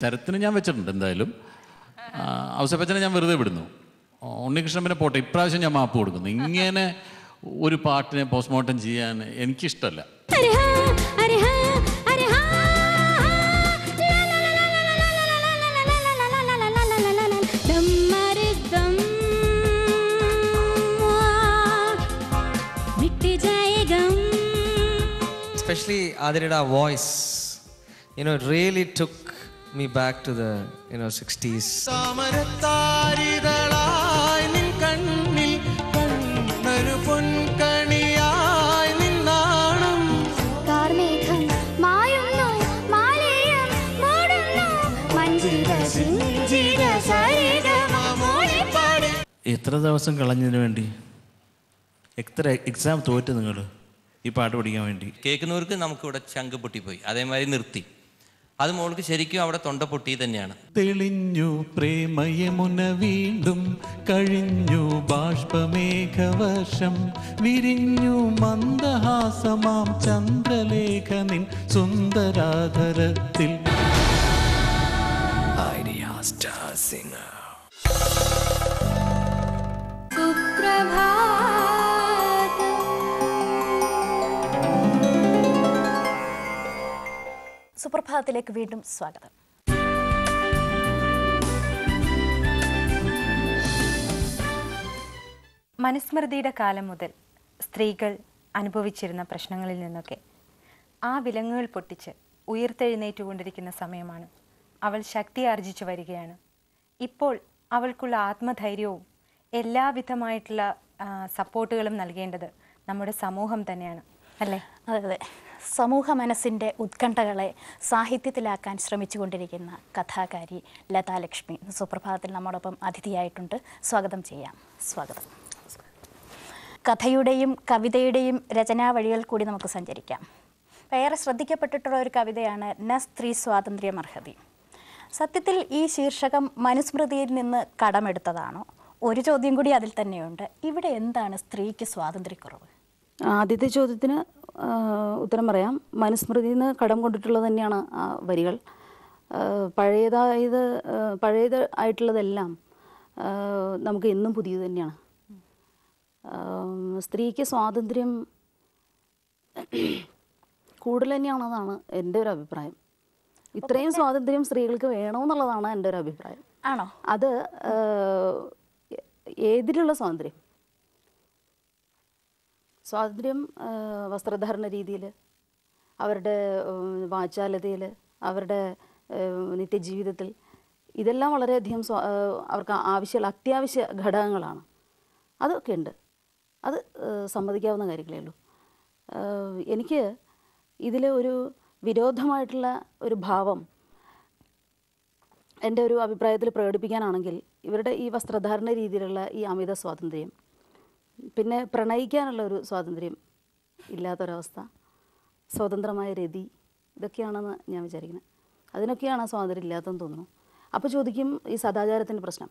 ചരത്തിന് ഞാൻ വെച്ചിട്ടുണ്ട് എന്തായാലും. ഔസേപ്പച്ചനെ ഞാൻ വെറുതെ വിടുന്നു. ഉണ്ണികൃഷ്ണൻ പിന്നെ പോട്ടെ, ഇപ്രാവശ്യം ഞാൻ മാപ്പ് കൊടുക്കുന്നു. ഇങ്ങനെ ഒരു പാട്ടിനെ പോസ്റ്റ്മോർട്ടം ചെയ്യാൻ എനിക്കിഷ്ടമല്ല. Especially Adirida voice, you know, it really took me back to the 60s. താമരത്താരിതളായി നിൻ കണ്ണിൽ കണ്ണൊരു പൊൻകണിയായി നിന്നാണം കാർമേഘം മായുന്നു മാലയം മൂടുന്നു മഞ്ജിര സിഞ്ചിര സരിഗമ മൂളിപ്പാടി. എത്ര ദിവസം കളഞ്ഞതിന് വേണ്ടി, എത്ര എക്സാം തോറ്റ് നിങ്ങൾ ഈ പാട്ട് പഠിക്കാൻ വേണ്ടി? കേൾക്കുന്നവർക്ക് നമുക്കിവിടെ ചങ്ക് പൊട്ടിപ്പോയി, അതേമാതിരി നിർത്തി. അത് മോൾക്ക് ശരിക്കും അവിടെ തൊണ്ട പൊട്ടി തന്നെയാണ്. തെളിഞ്ഞു പ്രേമയമുന വീണ്ടും കഴിഞ്ഞു ബാഷ്പമേഘവർഷം വിരിഞ്ഞു മന്ദഹാസമാം ചന്ദ്രലേഖ നിൻ സുന്ദരാധരത്തിൽ. സുപ്രഭാതത്തിലേക്ക് വീണ്ടും സ്വാഗതം. മനുസ്മൃതിയുടെ കാലം മുതൽ സ്ത്രീകൾ അനുഭവിച്ചിരുന്ന പ്രശ്നങ്ങളിൽ നിന്നൊക്കെ ആ വിലങ്ങുകൾ പൊട്ടിച്ച് ഉയർത്തെഴുന്നേറ്റുകൊണ്ടിരിക്കുന്ന സമയമാണ്. അവൾ ശക്തി ആർജിച്ചു വരികയാണ്. ഇപ്പോൾ അവൾക്കുള്ള ആത്മധൈര്യവും എല്ലാവിധമായിട്ടുള്ള സപ്പോർട്ടുകളും നൽകേണ്ടത് നമ്മുടെ സമൂഹം തന്നെയാണ്, അല്ലേ? അതെ അതെ, സമൂഹ മനസ്സിൻ്റെ ഉത്കണ്ഠകളെ സാഹിത്യത്തിലാക്കാൻ ശ്രമിച്ചുകൊണ്ടിരിക്കുന്ന കഥാകാരി ലതാലക്ഷ്മി സുപ്രഭാതത്തിൽ നമ്മോടൊപ്പം അതിഥിയായിട്ടുണ്ട്. സ്വാഗതം ചെയ്യാം. സ്വാഗതം. കഥയുടെയും കവിതയുടെയും രചനാ വഴികൾ കൂടി നമുക്ക് സഞ്ചരിക്കാം. ഏറെ ശ്രദ്ധിക്കപ്പെട്ടിട്ടുള്ള ഒരു കവിതയാണ് ന സ്ത്രീ സ്വാതന്ത്ര്യം അർഹതി. സത്യത്തിൽ ഈ ശീർഷകം മനുസ്മൃതിയിൽ നിന്ന് കടമെടുത്തതാണോ? ഒരു ചോദ്യം കൂടി അതിൽ തന്നെയുണ്ട്. ഇവിടെ എന്താണ് സ്ത്രീക്ക് സ്വാതന്ത്ര്യക്കുറവ്? ആദ്യത്തെ ചോദ്യത്തിന് ഉത്തരം പറയാം. മനുസ്മൃതിയിൽ നിന്ന് കടം കൊണ്ടിട്ടുള്ളത് തന്നെയാണ് ആ വരികൾ. പഴയതായിട്ടുള്ളതെല്ലാം നമുക്ക് എന്നും പുതിയത് തന്നെയാണ്. സ്ത്രീക്ക് സ്വാതന്ത്ര്യം കൂടുതൽ തന്നെയാണെന്നാണ് എൻ്റെ ഒരു അഭിപ്രായം. ഇത്രയും സ്വാതന്ത്ര്യം സ്ത്രീകൾക്ക് വേണമെന്നുള്ളതാണ് എൻ്റെ ഒരു അഭിപ്രായം. ആണോ? അത് ഏതിലുള്ള സ്വാതന്ത്ര്യം? വസ്ത്രധാരണ രീതിയിൽ, അവരുടെ വാചാലതയിൽ, അവരുടെ നിത്യജീവിതത്തിൽ, ഇതെല്ലാം വളരെയധികം അവർക്ക് അത്യാവശ്യ ഘടകങ്ങളാണ്. അതൊക്കെ ഉണ്ട്. അത് സമ്മതിക്കാവുന്ന കാര്യങ്ങളേ ഉള്ളൂ. എനിക്ക് ഇതിൽ ഒരു വിരോധമായിട്ടുള്ള ഒരു ഭാവം എൻ്റെ ഒരു അഭിപ്രായത്തിൽ പ്രകടിപ്പിക്കാനാണെങ്കിൽ, ഇവരുടെ ഈ വസ്ത്രധാരണ രീതിയിലുള്ള ഈ അമിത സ്വാതന്ത്ര്യം, പിന്നെ പ്രണയിക്കാനുള്ള ഒരു സ്വാതന്ത്ര്യം ഇല്ലാത്തൊരവസ്ഥ, സ്വതന്ത്രമായ രതി, ഇതൊക്കെയാണെന്ന് ഞാൻ വിചാരിക്കുന്നത്. അതിനൊക്കെയാണ് സ്വാതന്ത്ര്യം ഇല്ലാത്തതെന്ന് തോന്നുന്നു. അപ്പോൾ ചോദിക്കും, ഈ സദാചാരത്തിൻ്റെ പ്രശ്നം.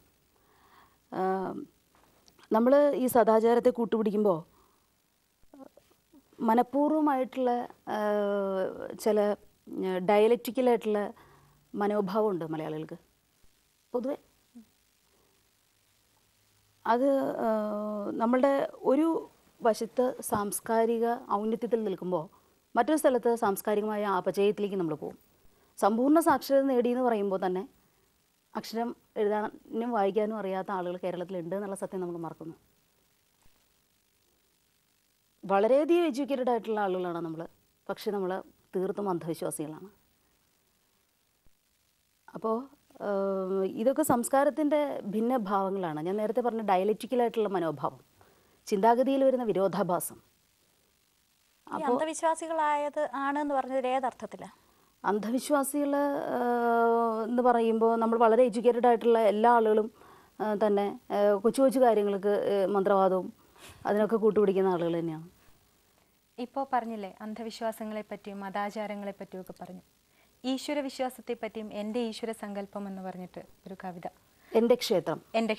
നമ്മൾ ഈ സദാചാരത്തെ കൂട്ടുപിടിക്കുമ്പോൾ മനഃപൂർവ്വമായിട്ടുള്ള ചില ഡയലക്റ്റിക്കലായിട്ടുള്ള മനോഭാവമുണ്ട് മലയാളികൾക്ക് പൊതുവെ. അത് നമ്മളുടെ ഒരു വശത്ത് സാംസ്കാരിക ഔന്നത്യത്തിൽ നിൽക്കുമ്പോൾ മറ്റൊരു സ്ഥലത്ത് സാംസ്കാരികമായ അപചയത്തിലേക്ക് നമ്മൾ പോകും. സമ്പൂർണ്ണ സാക്ഷരത നേടിയെന്ന് പറയുമ്പോൾ തന്നെ അക്ഷരം എഴുതാനും വായിക്കാനും അറിയാത്ത ആളുകൾ കേരളത്തിലുണ്ട് എന്നുള്ള സത്യം നമ്മൾ മറക്കുന്നു. വളരെയധികം എഡ്യൂക്കേറ്റഡ് ആയിട്ടുള്ള ആളുകളാണ് നമ്മൾ, പക്ഷേ നമ്മൾ തീർത്തും അന്ധവിശ്വാസികളാണ്. അപ്പോൾ ഇതൊക്കെ സംസ്കാരത്തിൻ്റെ ഭിന്നഭാവങ്ങളാണ്. ഞാൻ നേരത്തെ പറഞ്ഞ ഡയലക്റ്റിക്കലായിട്ടുള്ള മനോഭാവം, ചിന്താഗതിയിൽ വരുന്ന വിരോധാഭാസം. അപ്പോൾ അന്ധവിശ്വാസികളായത് ആണെന്ന് പറഞ്ഞത് ഏതർത്ഥത്തിലാണ്? അന്ധവിശ്വാസികൾ എന്ന് പറയുമ്പോൾ നമ്മൾ വളരെ എഡ്യൂക്കേറ്റഡ് ആയിട്ടുള്ള എല്ലാ ആളുകളും തന്നെ കൊച്ചു കൊച്ചു കാര്യങ്ങൾക്ക് മന്ത്രവാദവും അതിനൊക്കെ കൂട്ടുപിടിക്കുന്ന ആളുകൾ തന്നെയാണ്. ഇപ്പോൾ പറഞ്ഞില്ലേ, അന്ധവിശ്വാസങ്ങളെ പറ്റിയും മതാചാരങ്ങളെ പറ്റിയും ഒക്കെ പറഞ്ഞു. ഈശ്വര വിശ്വാസത്തെ പറ്റിയും എൻ്റെ ഈശ്വര സങ്കല്പം എന്ന് പറഞ്ഞിട്ട് ഒരു കവിത, എൻ്റെ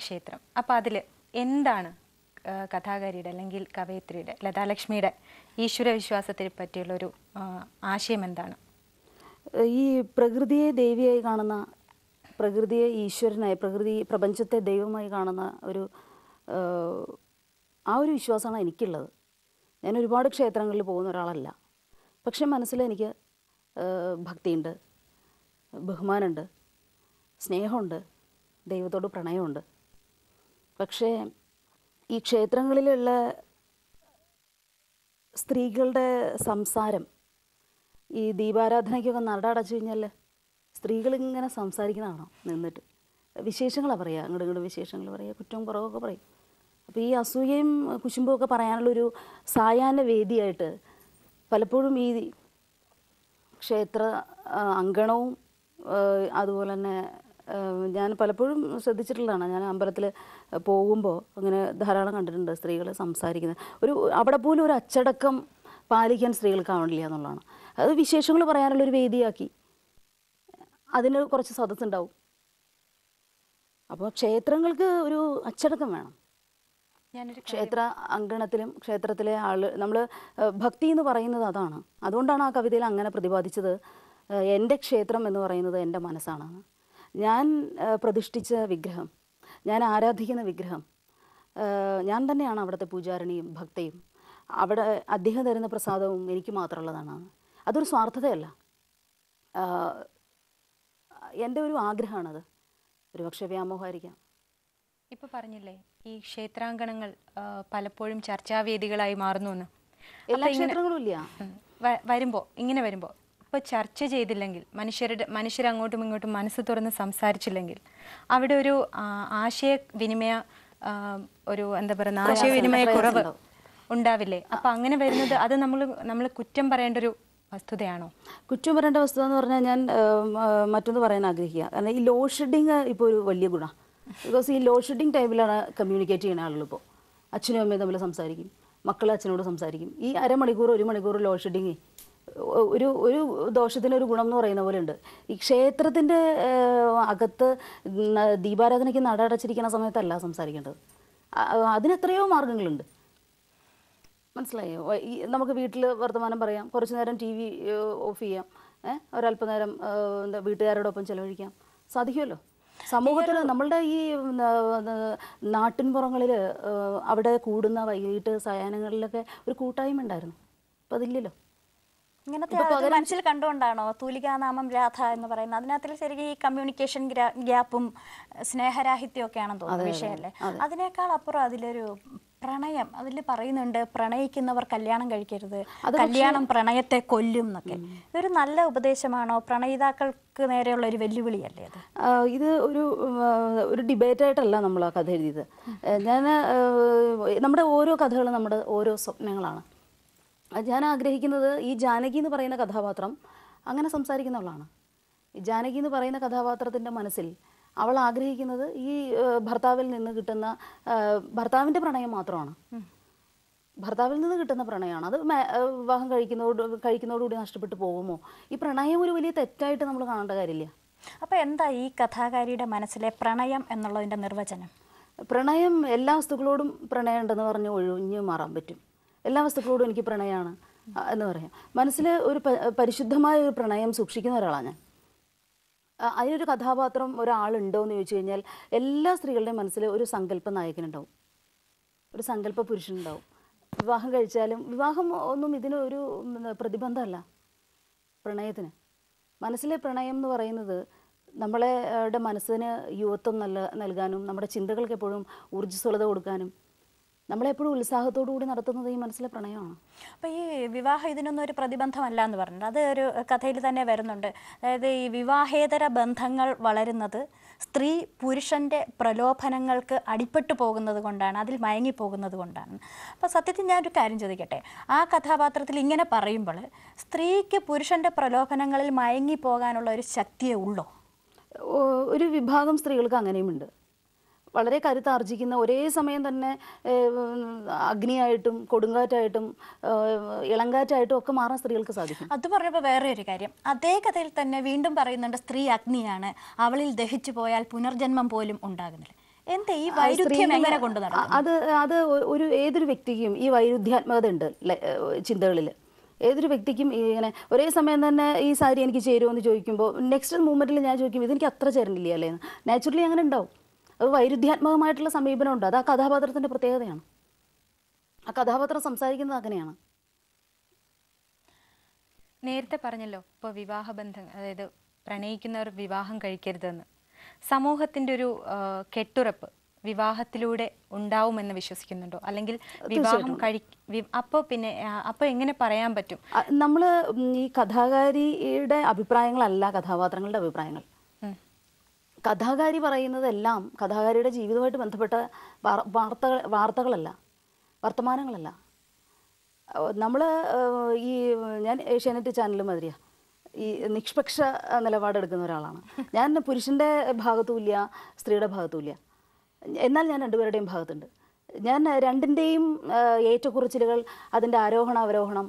ക്ഷേത്രം. അപ്പോൾ അതിൽ എന്താണ് കഥാകാരിയുടെ അല്ലെങ്കിൽ കവയിത്രിയുടെ ലതാലക്ഷ്മിയുടെ ഈശ്വര വിശ്വാസത്തെ പറ്റിയുള്ളൊരു ആശയം എന്താണ്? ഈ പ്രകൃതിയെ ദേവിയായി കാണുന്ന പ്രകൃതിയെ ഈശ്വരനായി, പ്രപഞ്ചത്തെ ദൈവമായി കാണുന്ന ഒരു ആ ഒരു വിശ്വാസമാണ് എനിക്കുള്ളത്. ഞാൻ ഒരുപാട് ക്ഷേത്രങ്ങളിൽ പോകുന്ന ഒരാളല്ല. പക്ഷേ മനസ്സിൽ എനിക്ക് ഭക്തിയുണ്ട്, ബഹുമാനമുണ്ട്, സ്നേഹമുണ്ട്, ദൈവത്തോട് പ്രണയമുണ്ട്. പക്ഷേ ഈ ക്ഷേത്രങ്ങളിലുള്ള സ്ത്രീകളുടെ സംസാരം, ഈ ദീപാരാധനയ്ക്കൊക്കെ നട അടച്ചു കഴിഞ്ഞാൽ സ്ത്രീകളിങ്ങനെ സംസാരിക്കുന്നതാണോ നിന്നിട്ട്? വിശേഷങ്ങളാണ് പറയുക, ഇങ്ങോട്ട് വിശേഷങ്ങൾ പറയുക, കുറ്റവും കുറവൊക്കെ പറയും. അപ്പോൾ ഈ അസൂയയും കുശുമ്പും ഒക്കെ പറയാനുള്ളൊരു സായാഹ്ന വേദിയായിട്ട് പലപ്പോഴും ഈ ക്ഷേത്ര അങ്കണവും അതുപോലെ തന്നെ ഞാൻ പലപ്പോഴും ശ്രദ്ധിച്ചിട്ടുള്ളതാണ്. ഞാൻ അമ്പലത്തിൽ പോകുമ്പോൾ അങ്ങനെ ധാരാളം കണ്ടിട്ടുണ്ട് സ്ത്രീകൾ സംസാരിക്കുന്നത്. അവിടെ പോലും ഒരു അച്ചടക്കം പാലിക്കാൻ സ്ത്രീകൾക്കാവണില്ല എന്നുള്ളതാണ്. അത് വിശേഷങ്ങൾ പറയാനുള്ളൊരു വേദിയാക്കി അതിന് കുറച്ച് സദസ്സുണ്ടാവും. അപ്പോൾ ക്ഷേത്രങ്ങൾക്ക് ഒരു അച്ചടക്കം വേണം. ക്ഷേത്ര അങ്കണത്തിലും ക്ഷേത്രത്തിലെ നമ്മൾ ഭക്തി എന്ന് പറയുന്നത് അതാണ്. അതുകൊണ്ടാണ് ആ കവിതയിൽ അങ്ങനെ പ്രതിപാദിച്ചത്, എൻ്റെ ക്ഷേത്രം എന്ന് പറയുന്നത് എൻ്റെ മനസ്സാണ്. ഞാൻ പ്രതിഷ്ഠിച്ച വിഗ്രഹം, ഞാൻ ആരാധിക്കുന്ന വിഗ്രഹം, ഞാൻ തന്നെയാണ് അവിടുത്തെ പൂജാരിണിയും ഭക്തയും. അവിടെ അദ്ദേഹം തരുന്ന പ്രസാദവും എനിക്ക് മാത്രമുള്ളതാണ്. അതൊരു സ്വാർത്ഥതയല്ല, എൻ്റെ ഒരു ആഗ്രഹമാണത്. ഒരു പക്ഷേ വ്യാമോഹമായിരിക്കാം. ഇപ്പോൾ പറഞ്ഞില്ലേ ഈ ക്ഷേത്രാങ്കണങ്ങൾ പലപ്പോഴും ചർച്ചാവേദികളായി മാറുന്നു എന്ന്. എല്ലാ ക്ഷേത്രങ്ങളും ഇല്ല. ഇങ്ങനെ വരുമ്പോൾ ഇപ്പോൾ ചർച്ച ചെയ്തില്ലെങ്കിൽ, മനുഷ്യർ അങ്ങോട്ടും ഇങ്ങോട്ടും മനസ്സ് തുറന്ന് സംസാരിച്ചില്ലെങ്കിൽ അവിടെ ഒരു ആശയവിനിമയ കുറവ് ഉണ്ടാവില്ലേ? അപ്പം അങ്ങനെ വരുന്നത് അത് നമ്മൾ കുറ്റം പറയേണ്ട ഒരു വസ്തുതയാണോ? കുറ്റം പറയേണ്ട വസ്തുത എന്ന് പറഞ്ഞാൽ ഞാൻ മറ്റൊന്ന് പറയാൻ ആഗ്രഹിക്കുക. കാരണം ഈ ലോഡ് ഷെഡിങ് ഇപ്പോൾ ഒരു വലിയ ഗുണമാണ്. ബിക്കോസ് ഈ ലോഡ് ഷെഡിങ് ടൈമിലാണ് കമ്മ്യൂണിക്കേറ്റ് ചെയ്യുന്ന ആളുകൾ. ഇപ്പോൾ അച്ഛനും അമ്മയും തമ്മിൽ സംസാരിക്കും, മക്കൾ അച്ഛനോട് സംസാരിക്കും. ഈ അരമണിക്കൂർ 1 മണിക്കൂർ ലോഡ് ഷെഡിങ് ഒരു ദോഷത്തിനൊരു ഗുണം എന്ന് പറയുന്ന പോലെ ഉണ്ട്. ഈ ക്ഷേത്രത്തിൻ്റെ അകത്ത് ദീപാരാധനയ്ക്ക് നട അടച്ചിരിക്കുന്ന സമയത്തല്ല സംസാരിക്കേണ്ടത്. അതിനെത്രയോ മാർഗങ്ങളുണ്ട്. മനസ്സിലായോ? നമുക്ക് വീട്ടിൽ വർത്തമാനം പറയാം, കുറച്ച് നേരം TV ഓഫ് ചെയ്യാം, ഒരല്പനേരം വീട്ടുകാരോടൊപ്പം ചിലവഴിക്കാം, സാധിക്കുമല്ലോ. സമൂഹത്തിൽ നമ്മളുടെ ഈ നാട്ടിൻപുറങ്ങളിൽ അവിടെ കൂടുന്ന വൈകിട്ട് സായാഹ്നങ്ങളിലൊക്കെ ഒരു കൂട്ടായ്മ ഉണ്ടായിരുന്നു. അപ്പം അതില്ലല്ലോ. ഇങ്ങനത്തെ മനസ്സിൽ കണ്ടുകൊണ്ടാണോ തൂലികാനാമം രാധ എന്ന് പറയുന്നത്? അതിനകത്തിൽ ശരിക്കും ഈ കമ്മ്യൂണിക്കേഷൻ ഗ്യാപ്പും സ്നേഹരാഹിത്യവും ഒക്കെയാണെന്ന് തോന്നുന്നു വിഷയമല്ലേ? അതിനേക്കാൾ അപ്പുറം അതിലൊരു പ്രണയം അതിൽ പറയുന്നുണ്ട്, പ്രണയിക്കുന്നവർ കല്യാണം കഴിക്കരുത്, കല്യാണം പ്രണയത്തെ കൊല്ലും എന്നൊക്കെ. ഇതൊരു നല്ല ഉപദേശമാണോ? പ്രണയിതാക്കൾക്ക് നേരെയുള്ള ഒരു വെല്ലുവിളിയല്ലേ അത്? ഇത് ഒരു ഡിബേറ്റായിട്ടല്ല നമ്മൾ ആ കഥ എഴുതിയത്. നമ്മുടെ ഓരോ കഥകളും നമ്മുടെ ഓരോ സ്വപ്നങ്ങളാണ്. ഞാൻ ആഗ്രഹിക്കുന്നത് ഈ ജാനകി എന്ന് പറയുന്ന കഥാപാത്രം അങ്ങനെ സംസാരിക്കുന്നവളാണ്. ഈ ജാനകി എന്ന് പറയുന്ന കഥാപാത്രത്തിൻ്റെ മനസ്സിൽ അവൾ ആഗ്രഹിക്കുന്നത് ഈ ഭർത്താവിൽ നിന്ന് കിട്ടുന്ന ഭർത്താവിൻ്റെ പ്രണയം മാത്രമാണ്. ഭർത്താവിൽ നിന്ന് കിട്ടുന്ന പ്രണയമാണ്. അത് വിവാഹം കഴിക്കുന്നതോടുകൂടി നഷ്ടപ്പെട്ടു പോകുമോ? ഈ പ്രണയം ഒരു വലിയ തെറ്റായിട്ട് നമ്മൾ കാണേണ്ട കാര്യമില്ല. അപ്പോൾ എന്താ ഈ കഥാകാരിയുടെ മനസ്സിലെ പ്രണയം എന്നുള്ളതിൻ്റെ നിർവചനം? പ്രണയം എല്ലാ വസ്തുക്കളോടും പ്രണയം ഉണ്ടെന്ന് പറഞ്ഞ് ഒഴിഞ്ഞു മാറാൻ പറ്റും. എല്ലാ വസ്തുക്കളോടും എനിക്ക് പ്രണയമാണ് എന്ന് പറയാം. മനസ്സിൽ ഒരു പരിശുദ്ധമായ ഒരു പ്രണയം സൂക്ഷിക്കുന്ന ഒരാളാണ് ഞാൻ. അതിനൊരു കഥാപാത്രം ഒരാളുണ്ടോ എന്ന് ചോദിച്ചു കഴിഞ്ഞാൽ എല്ലാ സ്ത്രീകളുടെയും മനസ്സിൽ ഒരു സങ്കല്പ നായകനുണ്ടാവും, ഒരു സങ്കല്പ പുരുഷനുണ്ടാവും. വിവാഹം കഴിച്ചാലും വിവാഹം ഒന്നും ഇതിനൊരു പ്രതിബന്ധമല്ല പ്രണയത്തിന്. മനസ്സിലെ പ്രണയം എന്ന് പറയുന്നത് നമ്മളുടെ മനസ്സിന് യുവത്വം നൽകാനും നമ്മുടെ ചിന്തകൾക്ക് എപ്പോഴും ഊർജ്ജസ്വലത കൊടുക്കാനും നമ്മളെപ്പോഴും ഉത്സാഹത്തോടു കൂടി നടത്തുന്നത് ഈ മനസ്സിലെ പ്രണയമാണ്. അപ്പോൾ ഈ വിവാഹം ഇതിനൊന്നും ഒരു പ്രതിബന്ധമല്ല എന്ന് പറഞ്ഞിട്ട് അത് ഒരു കഥയിൽ തന്നെ വരുന്നുണ്ട്. അതായത് ഈ വിവാഹേതര ബന്ധങ്ങൾ വളരുന്നത് സ്ത്രീ പുരുഷൻ്റെ പ്രലോഭനങ്ങൾക്ക് അടിപ്പെട്ടു പോകുന്നത് കൊണ്ടാണ്, അതിൽ മയങ്ങിപ്പോകുന്നത് കൊണ്ടാണ്. അപ്പോൾ സത്യത്തിൽ ഞാനൊരു കാര്യം ചോദിക്കട്ടെ, ആ കഥാപാത്രത്തിൽ ഇങ്ങനെ പറയുമ്പോൾ സ്ത്രീക്ക് പുരുഷൻ്റെ പ്രലോഭനങ്ങളിൽ മയങ്ങിപ്പോകാനുള്ള ഒരു ശക്തിയേ ഉള്ളൂ? ഒരു വിഭാഗം സ്ത്രീകൾക്ക് അങ്ങനെയുമുണ്ട്. വളരെ കരുത്താർജിക്കുന്ന, ഒരേ സമയം തന്നെ അഗ്നിയായിട്ടും കൊടുങ്കാറ്റായിട്ടും ഇളങ്കാറ്റായിട്ടും ഒക്കെ മാറാൻ സ്ത്രീകൾക്ക് സാധിക്കും. അത് പറഞ്ഞപ്പോൾ വേറെ ഒരു കാര്യം, അതേ കഥയിൽ തന്നെ വീണ്ടും പറയുന്നുണ്ട് സ്ത്രീ അഗ്നിയാണ്, അവളിൽ ദഹിച്ചു പോയാൽ പുനർജന്മം പോലും ഉണ്ടാകുന്നില്ല. എന്താ ഈ വൈരുദ്ധ്യം എങ്ങനെ കൊണ്ടുനടക്കും? അത് ഏതൊരു വ്യക്തിക്കും ഈ വൈരുദ്ധ്യാത്മകത ഉണ്ട് ചിന്തകളിൽ. ഏതൊരു വ്യക്തിക്കും ഇങ്ങനെ ഒരേ സമയം തന്നെ ഈ സാരി എനിക്ക് ചേരുമോ എന്ന് ചോദിക്കുമ്പോൾ നെക്സ്റ്റ് മൂമെൻറ്റിൽ ഞാൻ ചോദിക്കും ഇതെനിക്ക് അത്ര ചേരണില്ല അല്ലേ എന്ന്. നാച്ചുറലി അങ്ങനെ ഉണ്ടാവും. അത് വൈരുദ്ധ്യാത്മകമായിട്ടുള്ള സമീപനമുണ്ട്. അത് ആ കഥാപാത്രത്തിൻ്റെ പ്രത്യേകതയാണ്. ആ കഥാപാത്രം സംസാരിക്കുന്നത് അങ്ങനെയാണ്. നേരത്തെ പറഞ്ഞല്ലോ ഇപ്പോൾ വിവാഹബന്ധം, അതായത് പ്രണയിക്കുന്നവർ വിവാഹം കഴിക്കരുതെന്ന്. സമൂഹത്തിൻ്റെ ഒരു കെട്ടുറപ്പ് വിവാഹത്തിലൂടെ ഉണ്ടാവുമെന്ന് വിശ്വസിക്കുന്നുണ്ടോ? അല്ലെങ്കിൽ വിവാഹം അപ്പോൾ എങ്ങനെ പറയാൻ പറ്റും? നമ്മൾ ഈ കഥാകാരിയുടെ അഭിപ്രായങ്ങളല്ല കഥാപാത്രങ്ങളുടെ അഭിപ്രായങ്ങൾ. കഥാകാരി പറയുന്നതെല്ലാം കഥാകാരിയുടെ ജീവിതവുമായിട്ട് ബന്ധപ്പെട്ട വാർത്തകളല്ല, വർത്തമാനങ്ങളല്ല. നമ്മൾ ഞാൻ ഏഷ്യാനെറ്റ് ചാനൽ മാതിരിയാണ്, ഈ നിഷ്പക്ഷ നിലപാടെടുക്കുന്ന ഒരാളാണ് ഞാൻ. പുരുഷൻ്റെ ഭാഗത്തുമില്ല, സ്ത്രീയുടെ ഭാഗത്തുമില്ല. എന്നാൽ ഞാൻ രണ്ടുപേരുടെയും ഭാഗത്തുണ്ട്. ഞാൻ രണ്ടിൻ്റെയും ഏറ്റക്കുറച്ചിലുകൾ, അതിൻ്റെ ആരോഹണ അവരോഹണം,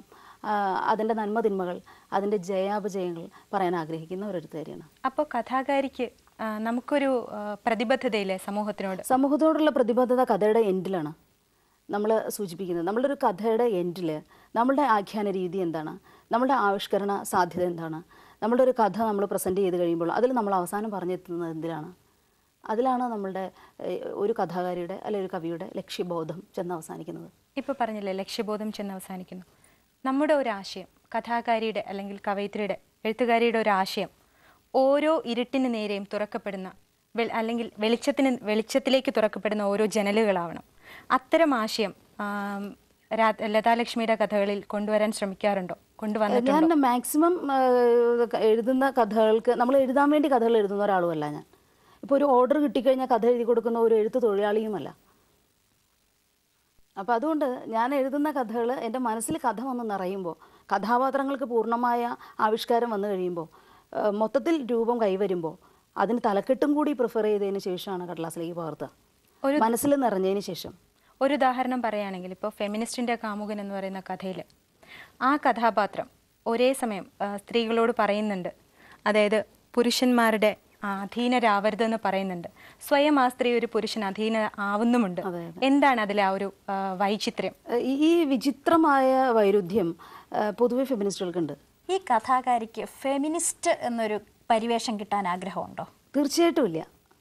അതിൻ്റെ നന്മതിന്മകൾ, അതിൻ്റെ ജയാപജയങ്ങൾ പറയാൻ ആഗ്രഹിക്കുന്ന ഒരെഴുത്തുകാരിയാണ്. അപ്പോൾ കഥാകാരിക്ക് നമുക്കൊരു പ്രതിബദ്ധതയില്ലേ സമൂഹത്തോടുള്ള പ്രതിബദ്ധത കഥയുടെ എൻഡിലാണ് നമ്മൾ സൂചിപ്പിക്കുന്നത്. നമ്മളുടെ ഒരു കഥയുടെ എൻഡിൽ നമ്മളുടെ ആഖ്യാന രീതി എന്താണ്, നമ്മളുടെ ആവിഷ്കരണ സാധ്യത എന്താണ്, നമ്മളുടെ ഒരു കഥ നമ്മൾ പ്രസൻറ്റ് ചെയ്ത് കഴിയുമ്പോൾ അതിൽ നമ്മൾ അവസാനം പറഞ്ഞെത്തുന്നത് എന്തിലാണ്, അതിലാണ് നമ്മളുടെ ഒരു കഥാകാരിയുടെ അല്ലെങ്കിൽ ഒരു കവിയുടെ ലക്ഷ്യബോധം ചെന്ന് അവസാനിക്കുന്നത്. ഇപ്പോൾ പറഞ്ഞില്ലേ ലക്ഷ്യബോധം ചെന്ന് അവസാനിക്കുന്നു. നമ്മുടെ ഒരു ആശയം, കഥാകാരിയുടെ അല്ലെങ്കിൽ കവയിത്രിയുടെ, എഴുത്തുകാരിയുടെ ഒരു ആശയം ഓരോ ഇരുട്ടിന് നേരെയും തുറക്കപ്പെടുന്ന അല്ലെങ്കിൽ വെളിച്ചത്തിലേക്ക് തുറക്കപ്പെടുന്ന ഓരോ ജനലുകളാവണം. അത്തരം ആശയം ലതാലക്ഷ്മിയുടെ കഥകളിൽ കൊണ്ടുവരാൻ ശ്രമിക്കാറുണ്ടോ? ഞാൻ മാക്സിമം എഴുതുന്ന കഥകൾക്ക്, നമ്മൾ എഴുതാൻ വേണ്ടി കഥകൾ എഴുതുന്ന ഒരാളുമല്ല ഞാൻ. ഇപ്പോൾ ഒരു ഓർഡർ കിട്ടിക്കഴിഞ്ഞാൽ കഥ എഴുതി കൊടുക്കുന്ന ഒരു എഴുത്ത് തൊഴിലാളിയുമല്ല. അപ്പോൾ അതുകൊണ്ട് ഞാൻ എഴുതുന്ന കഥകൾ എൻ്റെ മനസ്സിൽ കഥ വന്ന് നിറയുമ്പോൾ, കഥാപാത്രങ്ങൾക്ക് പൂർണ്ണമായ ആവിഷ്കാരം വന്നു കഴിയുമ്പോൾ, മൊത്തത്തിൽ രൂപം കൈവരുമ്പോൾ അതിന് തലക്കെട്ടും കൂടി പ്രിഫർ ചെയ്തതിന് ശേഷമാണ് കടലാസിലേക്ക് പകർത്തുക, മനസ്സിൽ നിറഞ്ഞതിന് ശേഷം. ഒരു ഉദാഹരണം പറയുകയാണെങ്കിൽ ഇപ്പോൾ ഫെമിനിസ്റ്റിൻ്റെ കാമുകൻ എന്ന് പറയുന്ന കഥയിൽ ആ കഥാപാത്രം ഒരേ സമയം സ്ത്രീകളോട് പറയുന്നുണ്ട്, അതായത് പുരുഷന്മാരുടെ അധീനരാവരുതെന്ന് പറയുന്നുണ്ട്. സ്വയം ആ സ്ത്രീ ഒരു പുരുഷൻ അധീന ആവുന്നുമുണ്ട്. എന്താണ് അതിലെ ആ ഒരു വൈചിത്ര്യം? ഈ വിചിത്രമായ വൈരുദ്ധ്യം പൊതുവെ ഫെമിനിസ്റ്റുകൾക്കുണ്ട്. ഈ കഥാകാരിക്ക് ഫെമിനിസ്റ്റ് എന്നൊരു പരിവേഷം കിട്ടാൻ ആഗ്രഹമുണ്ടോ? തീർച്ചയായിട്ടും ഇല്ല.